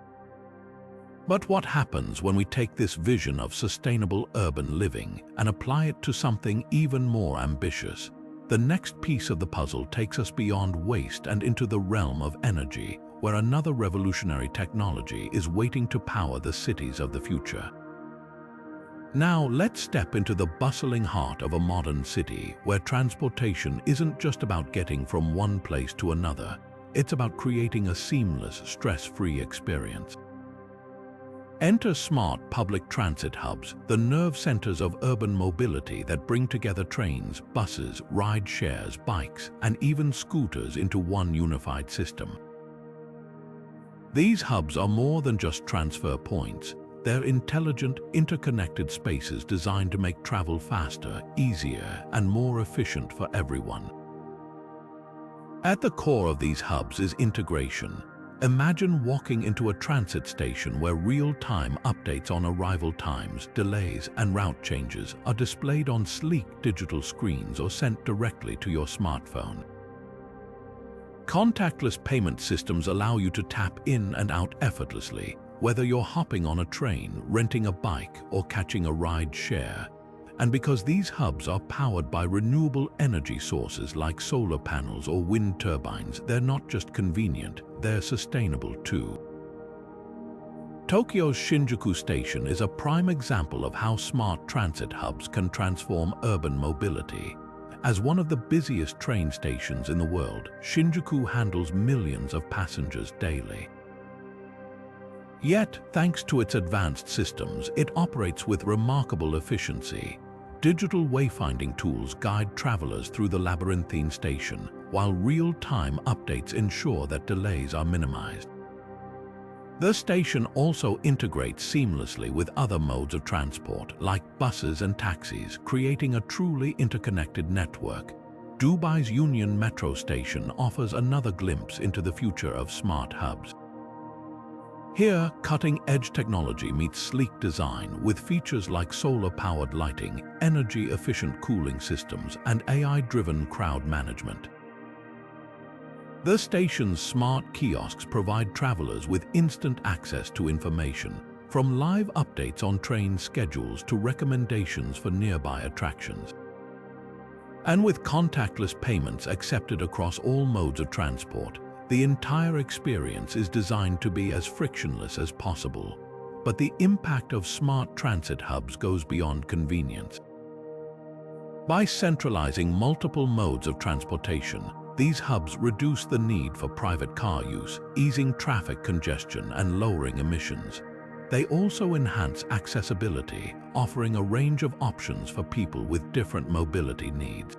But what happens when we take this vision of sustainable urban living and apply it to something even more ambitious? The next piece of the puzzle takes us beyond waste and into the realm of energy, where another revolutionary technology is waiting to power the cities of the future. Now, let's step into the bustling heart of a modern city, where transportation isn't just about getting from one place to another, it's about creating a seamless, stress-free experience. Enter smart public transit hubs, the nerve centers of urban mobility that bring together trains, buses, ride shares, bikes, and even scooters into one unified system. These hubs are more than just transfer points. They're intelligent, interconnected spaces designed to make travel faster, easier, and more efficient for everyone. At the core of these hubs is integration. Imagine walking into a transit station where real-time updates on arrival times, delays, and route changes are displayed on sleek digital screens or sent directly to your smartphone. Contactless payment systems allow you to tap in and out effortlessly, whether you're hopping on a train, renting a bike, or catching a ride share. And because these hubs are powered by renewable energy sources like solar panels or wind turbines, they're not just convenient, they're sustainable too. Tokyo's Shinjuku Station is a prime example of how smart transit hubs can transform urban mobility. As one of the busiest train stations in the world, Shinjuku handles millions of passengers daily. Yet, thanks to its advanced systems, it operates with remarkable efficiency. Digital wayfinding tools guide travelers through the labyrinthine station, while real-time updates ensure that delays are minimized. The station also integrates seamlessly with other modes of transport, like buses and taxis, creating a truly interconnected network. Dubai's Union Metro Station offers another glimpse into the future of smart hubs. Here, cutting-edge technology meets sleek design with features like solar-powered lighting, energy-efficient cooling systems, and AI-driven crowd management. The station's smart kiosks provide travelers with instant access to information, from live updates on train schedules to recommendations for nearby attractions. And with contactless payments accepted across all modes of transport, the entire experience is designed to be as frictionless as possible. but the impact of smart transit hubs goes beyond convenience. By centralizing multiple modes of transportation, these hubs reduce the need for private car use, easing traffic congestion and lowering emissions. They also enhance accessibility, offering a range of options for people with different mobility needs.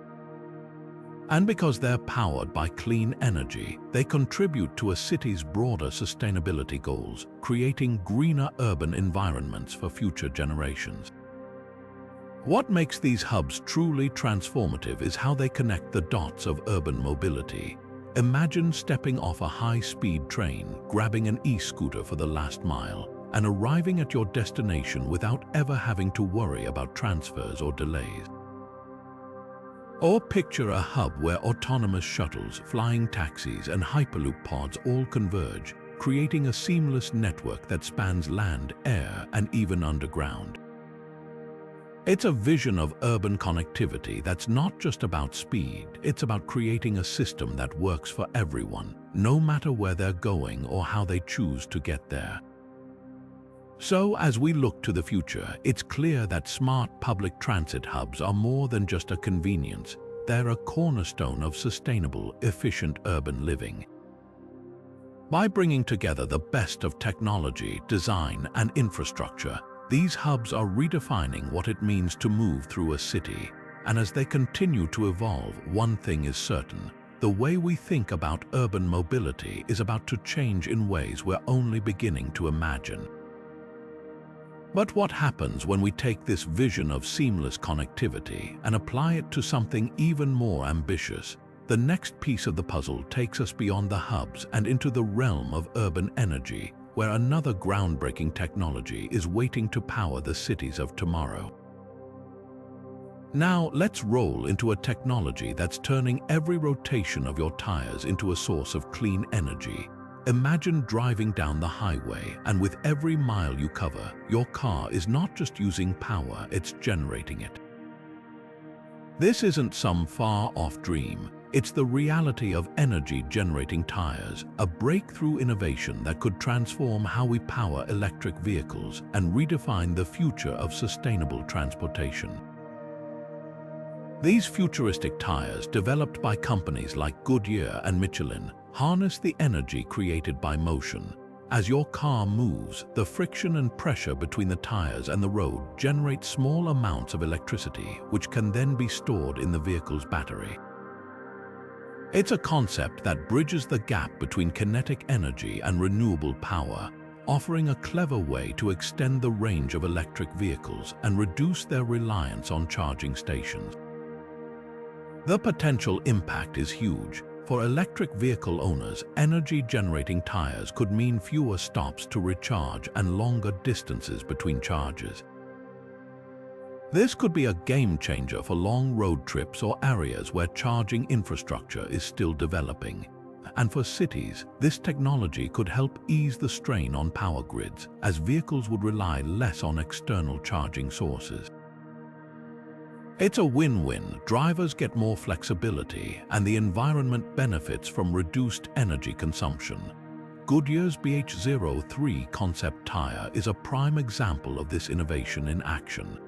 And because they're powered by clean energy, they contribute to a city's broader sustainability goals, creating greener urban environments for future generations. What makes these hubs truly transformative is how they connect the dots of urban mobility. Imagine stepping off a high-speed train, grabbing an e-scooter for the last mile, and arriving at your destination without ever having to worry about transfers or delays. Or picture a hub where autonomous shuttles, flying taxis, and Hyperloop pods all converge, creating a seamless network that spans land, air, and even underground. It's a vision of urban connectivity that's not just about speed, it's about creating a system that works for everyone, no matter where they're going or how they choose to get there. So, as we look to the future, it's clear that smart public transit hubs are more than just a convenience. They're a cornerstone of sustainable, efficient urban living. By bringing together the best of technology, design, and infrastructure, these hubs are redefining what it means to move through a city. And as they continue to evolve, one thing is certain: the way we think about urban mobility is about to change in ways we're only beginning to imagine. But what happens when we take this vision of seamless connectivity and apply it to something even more ambitious? The next piece of the puzzle takes us beyond the hubs and into the realm of urban energy, where another groundbreaking technology is waiting to power the cities of tomorrow. Now, let's roll into a technology that's turning every rotation of your tires into a source of clean energy. Imagine driving down the highway, and with every mile you cover, your car is not just using power, it's generating it. This isn't some far-off dream. It's the reality of energy-generating tires, a breakthrough innovation that could transform how we power electric vehicles and redefine the future of sustainable transportation. These futuristic tires, developed by companies like Goodyear and Michelin, harness the energy created by motion. As your car moves, the friction and pressure between the tires and the road generate small amounts of electricity, which can then be stored in the vehicle's battery. It's a concept that bridges the gap between kinetic energy and renewable power, offering a clever way to extend the range of electric vehicles and reduce their reliance on charging stations. The potential impact is huge. For electric vehicle owners, energy-generating tires could mean fewer stops to recharge and longer distances between charges. This could be a game-changer for long road trips or areas where charging infrastructure is still developing. And for cities, this technology could help ease the strain on power grids, as vehicles would rely less on external charging sources. It's a win-win. Drivers get more flexibility, and the environment benefits from reduced energy consumption. Goodyear's BH03 concept tire is a prime example of this innovation in action.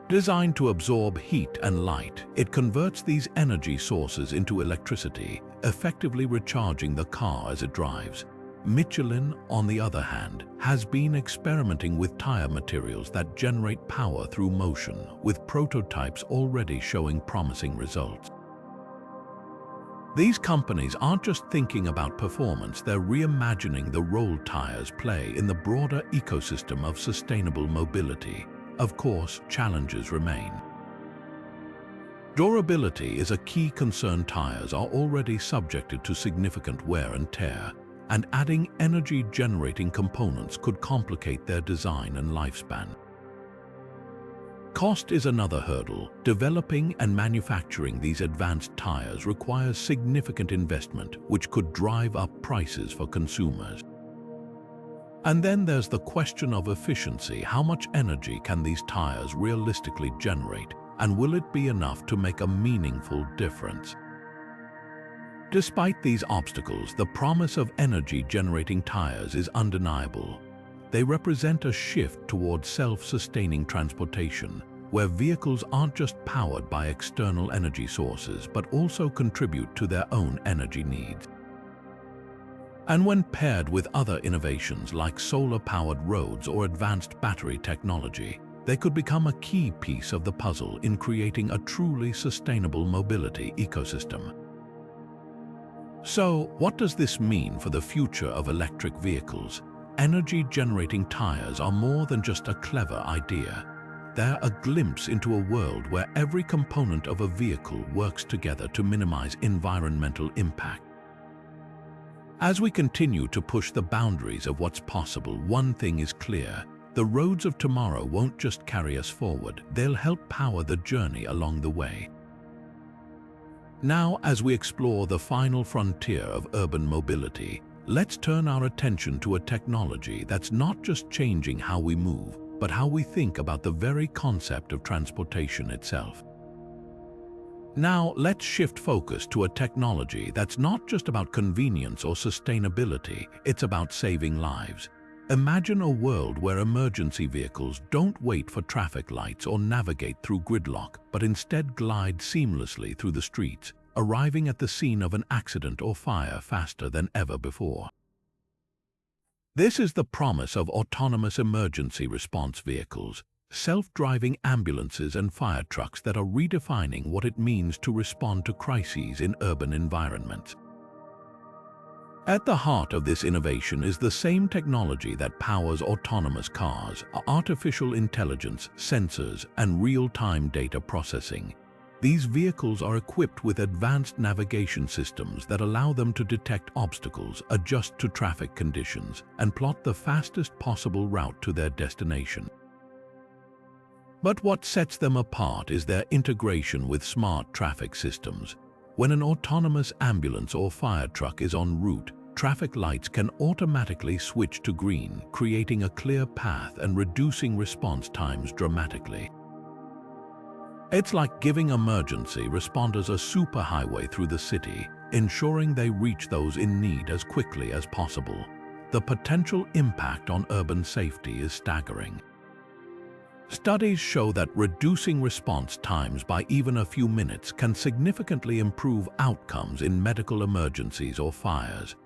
Designed to absorb heat and light, it converts these energy sources into electricity, effectively recharging the car as it drives. Michelin, on the other hand, has been experimenting with tire materials that generate power through motion, with prototypes already showing promising results. These companies aren't just thinking about performance, they're reimagining the role tires play in the broader ecosystem of sustainable mobility. Of course, challenges remain. Durability is a key concern. Tires are already subjected to significant wear and tear, and adding energy-generating components could complicate their design and lifespan. Cost is another hurdle. Developing and manufacturing these advanced tires requires significant investment, which could drive up prices for consumers. And then there's the question of efficiency. How much energy can these tires realistically generate, and will it be enough to make a meaningful difference? Despite these obstacles, the promise of energy-generating tires is undeniable. They represent a shift towards self-sustaining transportation, where vehicles aren't just powered by external energy sources but also contribute to their own energy needs. And when paired with other innovations like solar-powered roads or advanced battery technology, they could become a key piece of the puzzle in creating a truly sustainable mobility ecosystem. So, what does this mean for the future of electric vehicles? Energy-generating tires are more than just a clever idea. They're a glimpse into a world where every component of a vehicle works together to minimize environmental impact. As we continue to push the boundaries of what's possible, one thing is clear: the roads of tomorrow won't just carry us forward, they'll help power the journey along the way. Now, as we explore the final frontier of urban mobility, let's turn our attention to a technology that's not just changing how we move, but how we think about the very concept of transportation itself. Now, let's shift focus to a technology that's not just about convenience or sustainability, it's about saving lives. Imagine a world where emergency vehicles don't wait for traffic lights or navigate through gridlock, but instead glide seamlessly through the streets, arriving at the scene of an accident or fire faster than ever before. This is the promise of autonomous emergency response vehicles, self-driving ambulances and fire trucks that are redefining what it means to respond to crises in urban environments. At the heart of this innovation is the same technology that powers autonomous cars: artificial intelligence, sensors, and real-time data processing. These vehicles are equipped with advanced navigation systems that allow them to detect obstacles, adjust to traffic conditions, and plot the fastest possible route to their destination. But what sets them apart is their integration with smart traffic systems. When an autonomous ambulance or fire truck is en route, traffic lights can automatically switch to green, creating a clear path and reducing response times dramatically. It's like giving emergency responders a superhighway through the city, ensuring they reach those in need as quickly as possible. The potential impact on urban safety is staggering. Studies show that reducing response times by even a few minutes can significantly improve outcomes in medical emergencies or fires.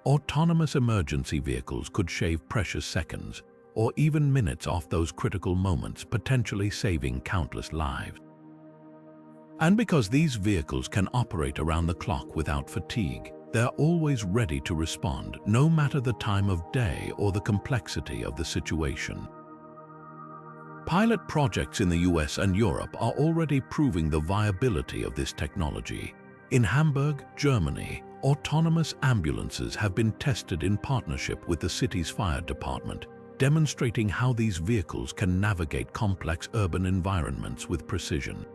Autonomous emergency vehicles could shave precious seconds or even minutes off those critical moments, potentially saving countless lives. And because these vehicles can operate around the clock without fatigue, they're always ready to respond, no matter the time of day or the complexity of the situation. Pilot projects in the US and Europe are already proving the viability of this technology. In Hamburg, Germany, autonomous ambulances have been tested in partnership with the city's fire department, demonstrating how these vehicles can navigate complex urban environments with precision.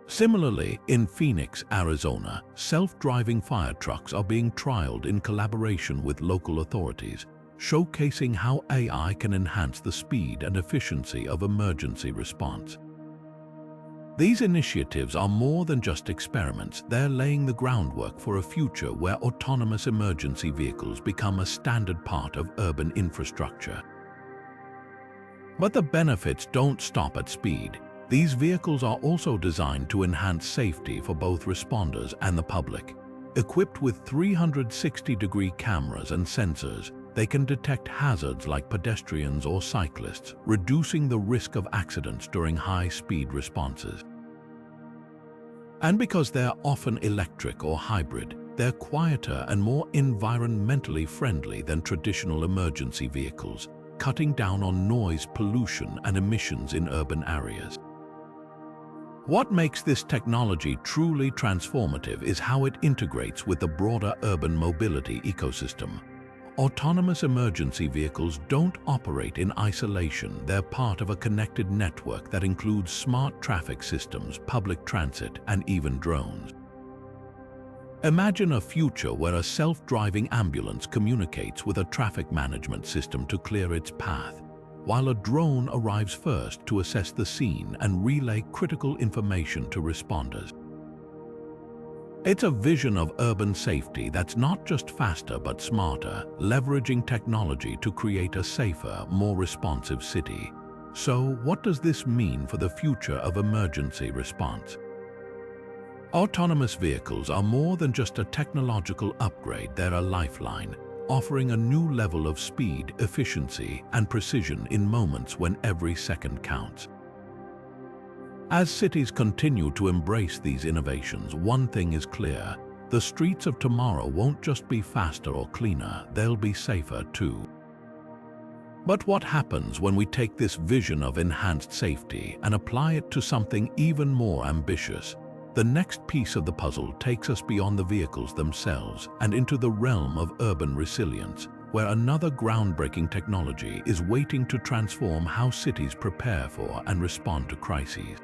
Similarly, in Phoenix, Arizona, self-driving fire trucks are being trialed in collaboration with local authorities, showcasing how AI can enhance the speed and efficiency of emergency response. These initiatives are more than just experiments, they're laying the groundwork for a future where autonomous emergency vehicles become a standard part of urban infrastructure. But the benefits don't stop at speed. These vehicles are also designed to enhance safety for both responders and the public. Equipped with 360-degree cameras and sensors, they can detect hazards like pedestrians or cyclists, reducing the risk of accidents during high-speed responses. And because they're often electric or hybrid, they're quieter and more environmentally friendly than traditional emergency vehicles, cutting down on noise pollution and emissions in urban areas. What makes this technology truly transformative is how it integrates with the broader urban mobility ecosystem. Autonomous emergency vehicles don't operate in isolation, they're part of a connected network that includes smart traffic systems, public transit, and even drones. Imagine a future where a self-driving ambulance communicates with a traffic management system to clear its path, while a drone arrives first to assess the scene and relay critical information to responders. It's a vision of urban safety that's not just faster but smarter, leveraging technology to create a safer, more responsive city. So, what does this mean for the future of emergency response? Autonomous vehicles are more than just a technological upgrade, they're a lifeline, offering a new level of speed, efficiency, and precision in moments when every second counts. As cities continue to embrace these innovations, one thing is clear: the streets of tomorrow won't just be faster or cleaner, they'll be safer too. But what happens when we take this vision of enhanced safety and apply it to something even more ambitious? The next piece of the puzzle takes us beyond the vehicles themselves and into the realm of urban resilience, where another groundbreaking technology is waiting to transform how cities prepare for and respond to crises.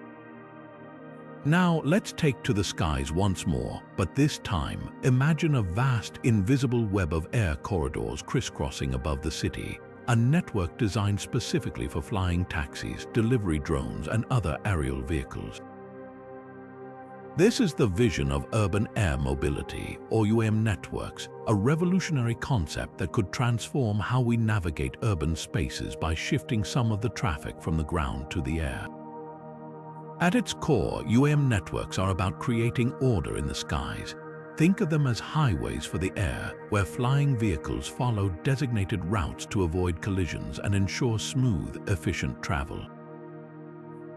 Now, let's take to the skies once more, but this time, imagine a vast, invisible web of air corridors crisscrossing above the city, a network designed specifically for flying taxis, delivery drones, and other aerial vehicles. This is the vision of urban air mobility, or networks, a revolutionary concept that could transform how we navigate urban spaces by shifting some of the traffic from the ground to the air. At its core, networks are about creating order in the skies. Think of them as highways for the air, where flying vehicles follow designated routes to avoid collisions and ensure smooth, efficient travel.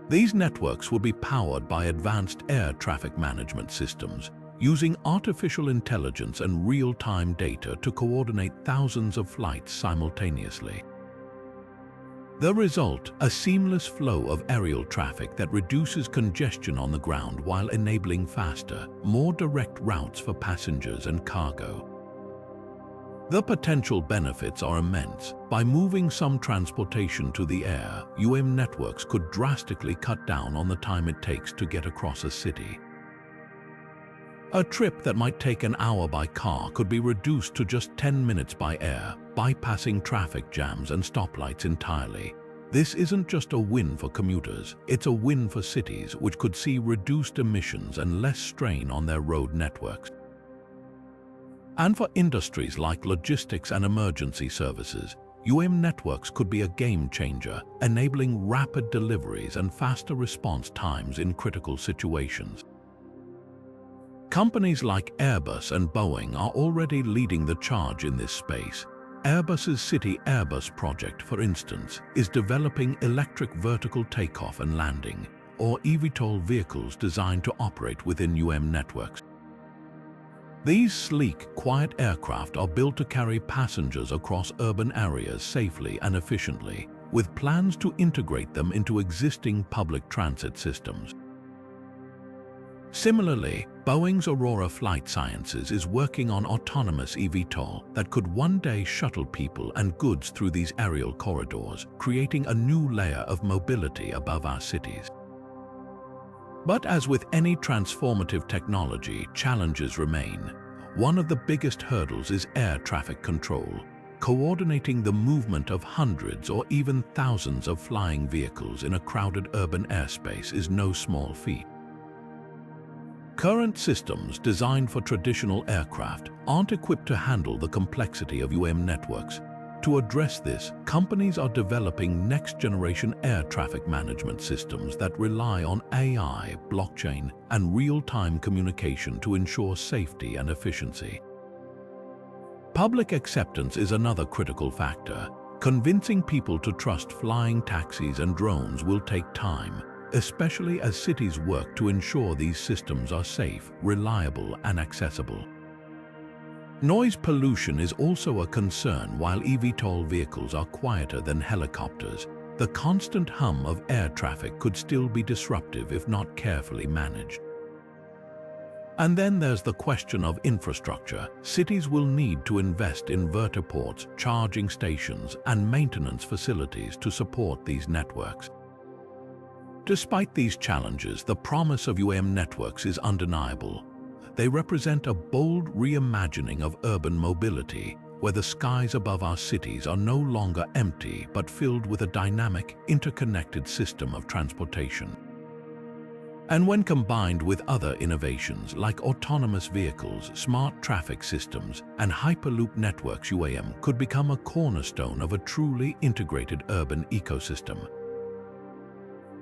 These networks will be powered by advanced air traffic management systems, using artificial intelligence and real-time data to coordinate thousands of flights simultaneously. The result, a seamless flow of aerial traffic that reduces congestion on the ground while enabling faster, more direct routes for passengers and cargo. The potential benefits are immense. By moving some transportation to the air, networks could drastically cut down on the time it takes to get across a city. A trip that might take an hour by car could be reduced to just 10 minutes by air, bypassing traffic jams and stoplights entirely. This isn't just a win for commuters, it's a win for cities, which could see reduced emissions and less strain on their road networks. And for industries like logistics and emergency services, networks could be a game changer, enabling rapid deliveries and faster response times in critical situations. Companies like Airbus and Boeing are already leading the charge in this space. Airbus's City Airbus project, for instance, is developing electric vertical takeoff and landing, or EVTOL vehicles designed to operate within networks. These sleek, quiet aircraft are built to carry passengers across urban areas safely and efficiently, with plans to integrate them into existing public transit systems. Similarly, Boeing's Aurora Flight Sciences is working on autonomous EVTOL that could one day shuttle people and goods through these aerial corridors, creating a new layer of mobility above our cities. But as with any transformative technology, challenges remain. One of the biggest hurdles is air traffic control. Coordinating the movement of hundreds or even thousands of flying vehicles in a crowded urban airspace is no small feat. Current systems designed for traditional aircraft aren't equipped to handle the complexity of networks. To address this, companies are developing next-generation air traffic management systems that rely on AI, blockchain, and real-time communication to ensure safety and efficiency. Public acceptance is another critical factor. Convincing people to trust flying taxis and drones will take time, especially as cities work to ensure these systems are safe, reliable, and accessible. Noise pollution is also a concern. While EVTOL vehicles are quieter than helicopters, the constant hum of air traffic could still be disruptive if not carefully managed. And then there's the question of infrastructure. Cities will need to invest in vertiports, charging stations, and maintenance facilities to support these networks. Despite these challenges, the promise of networks is undeniable. They represent a bold reimagining of urban mobility, where the skies above our cities are no longer empty but filled with a dynamic, interconnected system of transportation. And when combined with other innovations like autonomous vehicles, smart traffic systems, and Hyperloop networks, UAM could become a cornerstone of a truly integrated urban ecosystem.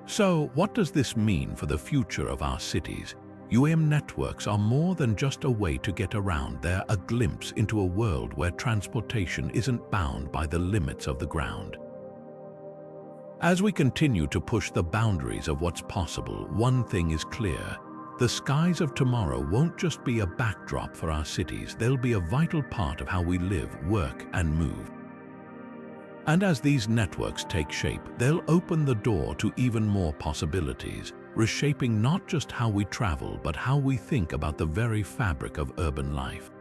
So, what does this mean for the future of our cities? UAM networks are more than just a way to get around. They're a glimpse into a world where transportation isn't bound by the limits of the ground. As we continue to push the boundaries of what's possible, one thing is clear. The skies of tomorrow won't just be a backdrop for our cities, they'll be a vital part of how we live, work, and move. And as these networks take shape, they'll open the door to even more possibilities, reshaping not just how we travel, but how we think about the very fabric of urban life.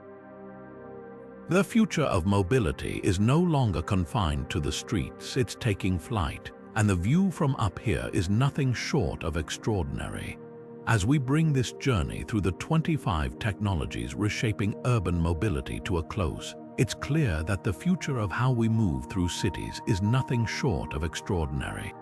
The future of mobility is no longer confined to the streets, it's taking flight. And the view from up here is nothing short of extraordinary. As we bring this journey through the 25 technologies reshaping urban mobility to a close, it's clear that the future of how we move through cities is nothing short of extraordinary.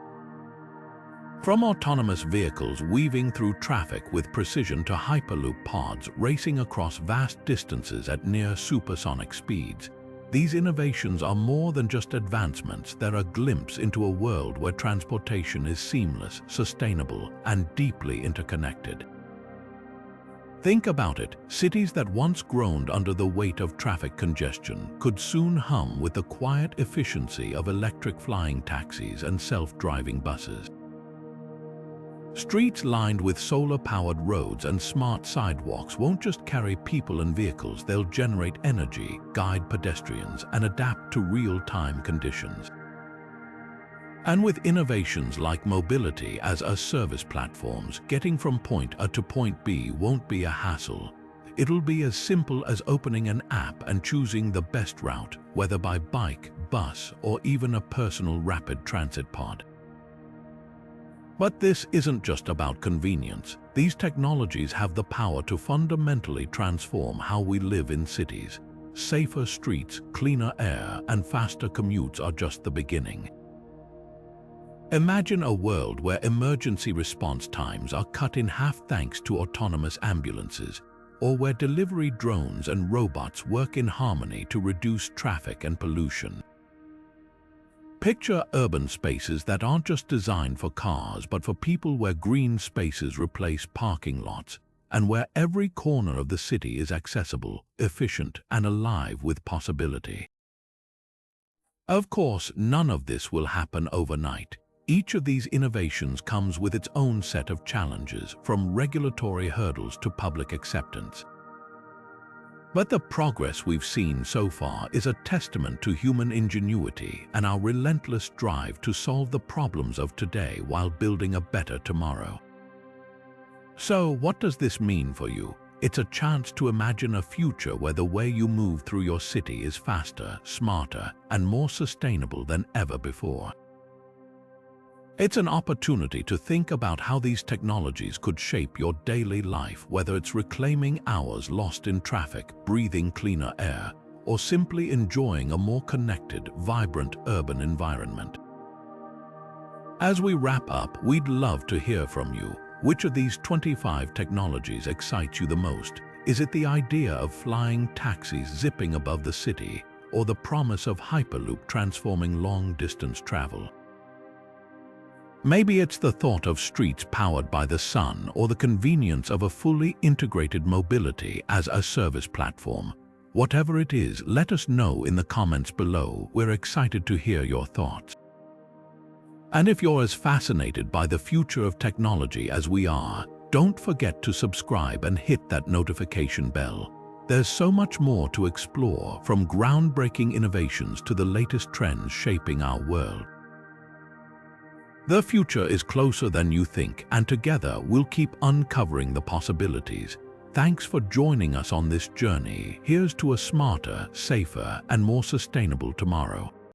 From autonomous vehicles weaving through traffic with precision to Hyperloop pods racing across vast distances at near supersonic speeds, these innovations are more than just advancements. They're a glimpse into a world where transportation is seamless, sustainable, and deeply interconnected. Think about it. Cities that once groaned under the weight of traffic congestion could soon hum with the quiet efficiency of electric flying taxis and self-driving buses. Streets lined with solar-powered roads and smart sidewalks won't just carry people and vehicles, they'll generate energy, guide pedestrians, and adapt to real-time conditions. And with innovations like mobility as a service platforms, getting from point A to point B won't be a hassle. It'll be as simple as opening an app and choosing the best route, whether by bike, bus, or even a personal rapid transit pod. But this isn't just about convenience. These technologies have the power to fundamentally transform how we live in cities. Safer streets, cleaner air, and faster commutes are just the beginning. Imagine a world where emergency response times are cut in half thanks to autonomous ambulances, or where delivery drones and robots work in harmony to reduce traffic and pollution. Picture urban spaces that aren't just designed for cars, but for people, where green spaces replace parking lots, and where every corner of the city is accessible, efficient, and alive with possibility. Of course, none of this will happen overnight. Each of these innovations comes with its own set of challenges, from regulatory hurdles to public acceptance. But the progress we've seen so far is a testament to human ingenuity and our relentless drive to solve the problems of today while building a better tomorrow. So, what does this mean for you? It's a chance to imagine a future where the way you move through your city is faster, smarter, and more sustainable than ever before. It's an opportunity to think about how these technologies could shape your daily life, whether it's reclaiming hours lost in traffic, breathing cleaner air, or simply enjoying a more connected, vibrant urban environment. As we wrap up, we'd love to hear from you. Which of these 25 technologies excites you the most? Is it the idea of flying taxis zipping above the city, or the promise of Hyperloop transforming long-distance travel? Maybe it's the thought of streets powered by the sun, or the convenience of a fully integrated mobility as a service platform. Whatever it is, let us know in the comments below. We're excited to hear your thoughts. And if you're as fascinated by the future of technology as we are, don't forget to subscribe and hit that notification bell. There's so much more to explore, from groundbreaking innovations to the latest trends shaping our world. The future is closer than you think, and together we'll keep uncovering the possibilities. Thanks for joining us on this journey. Here's to a smarter, safer, and more sustainable tomorrow.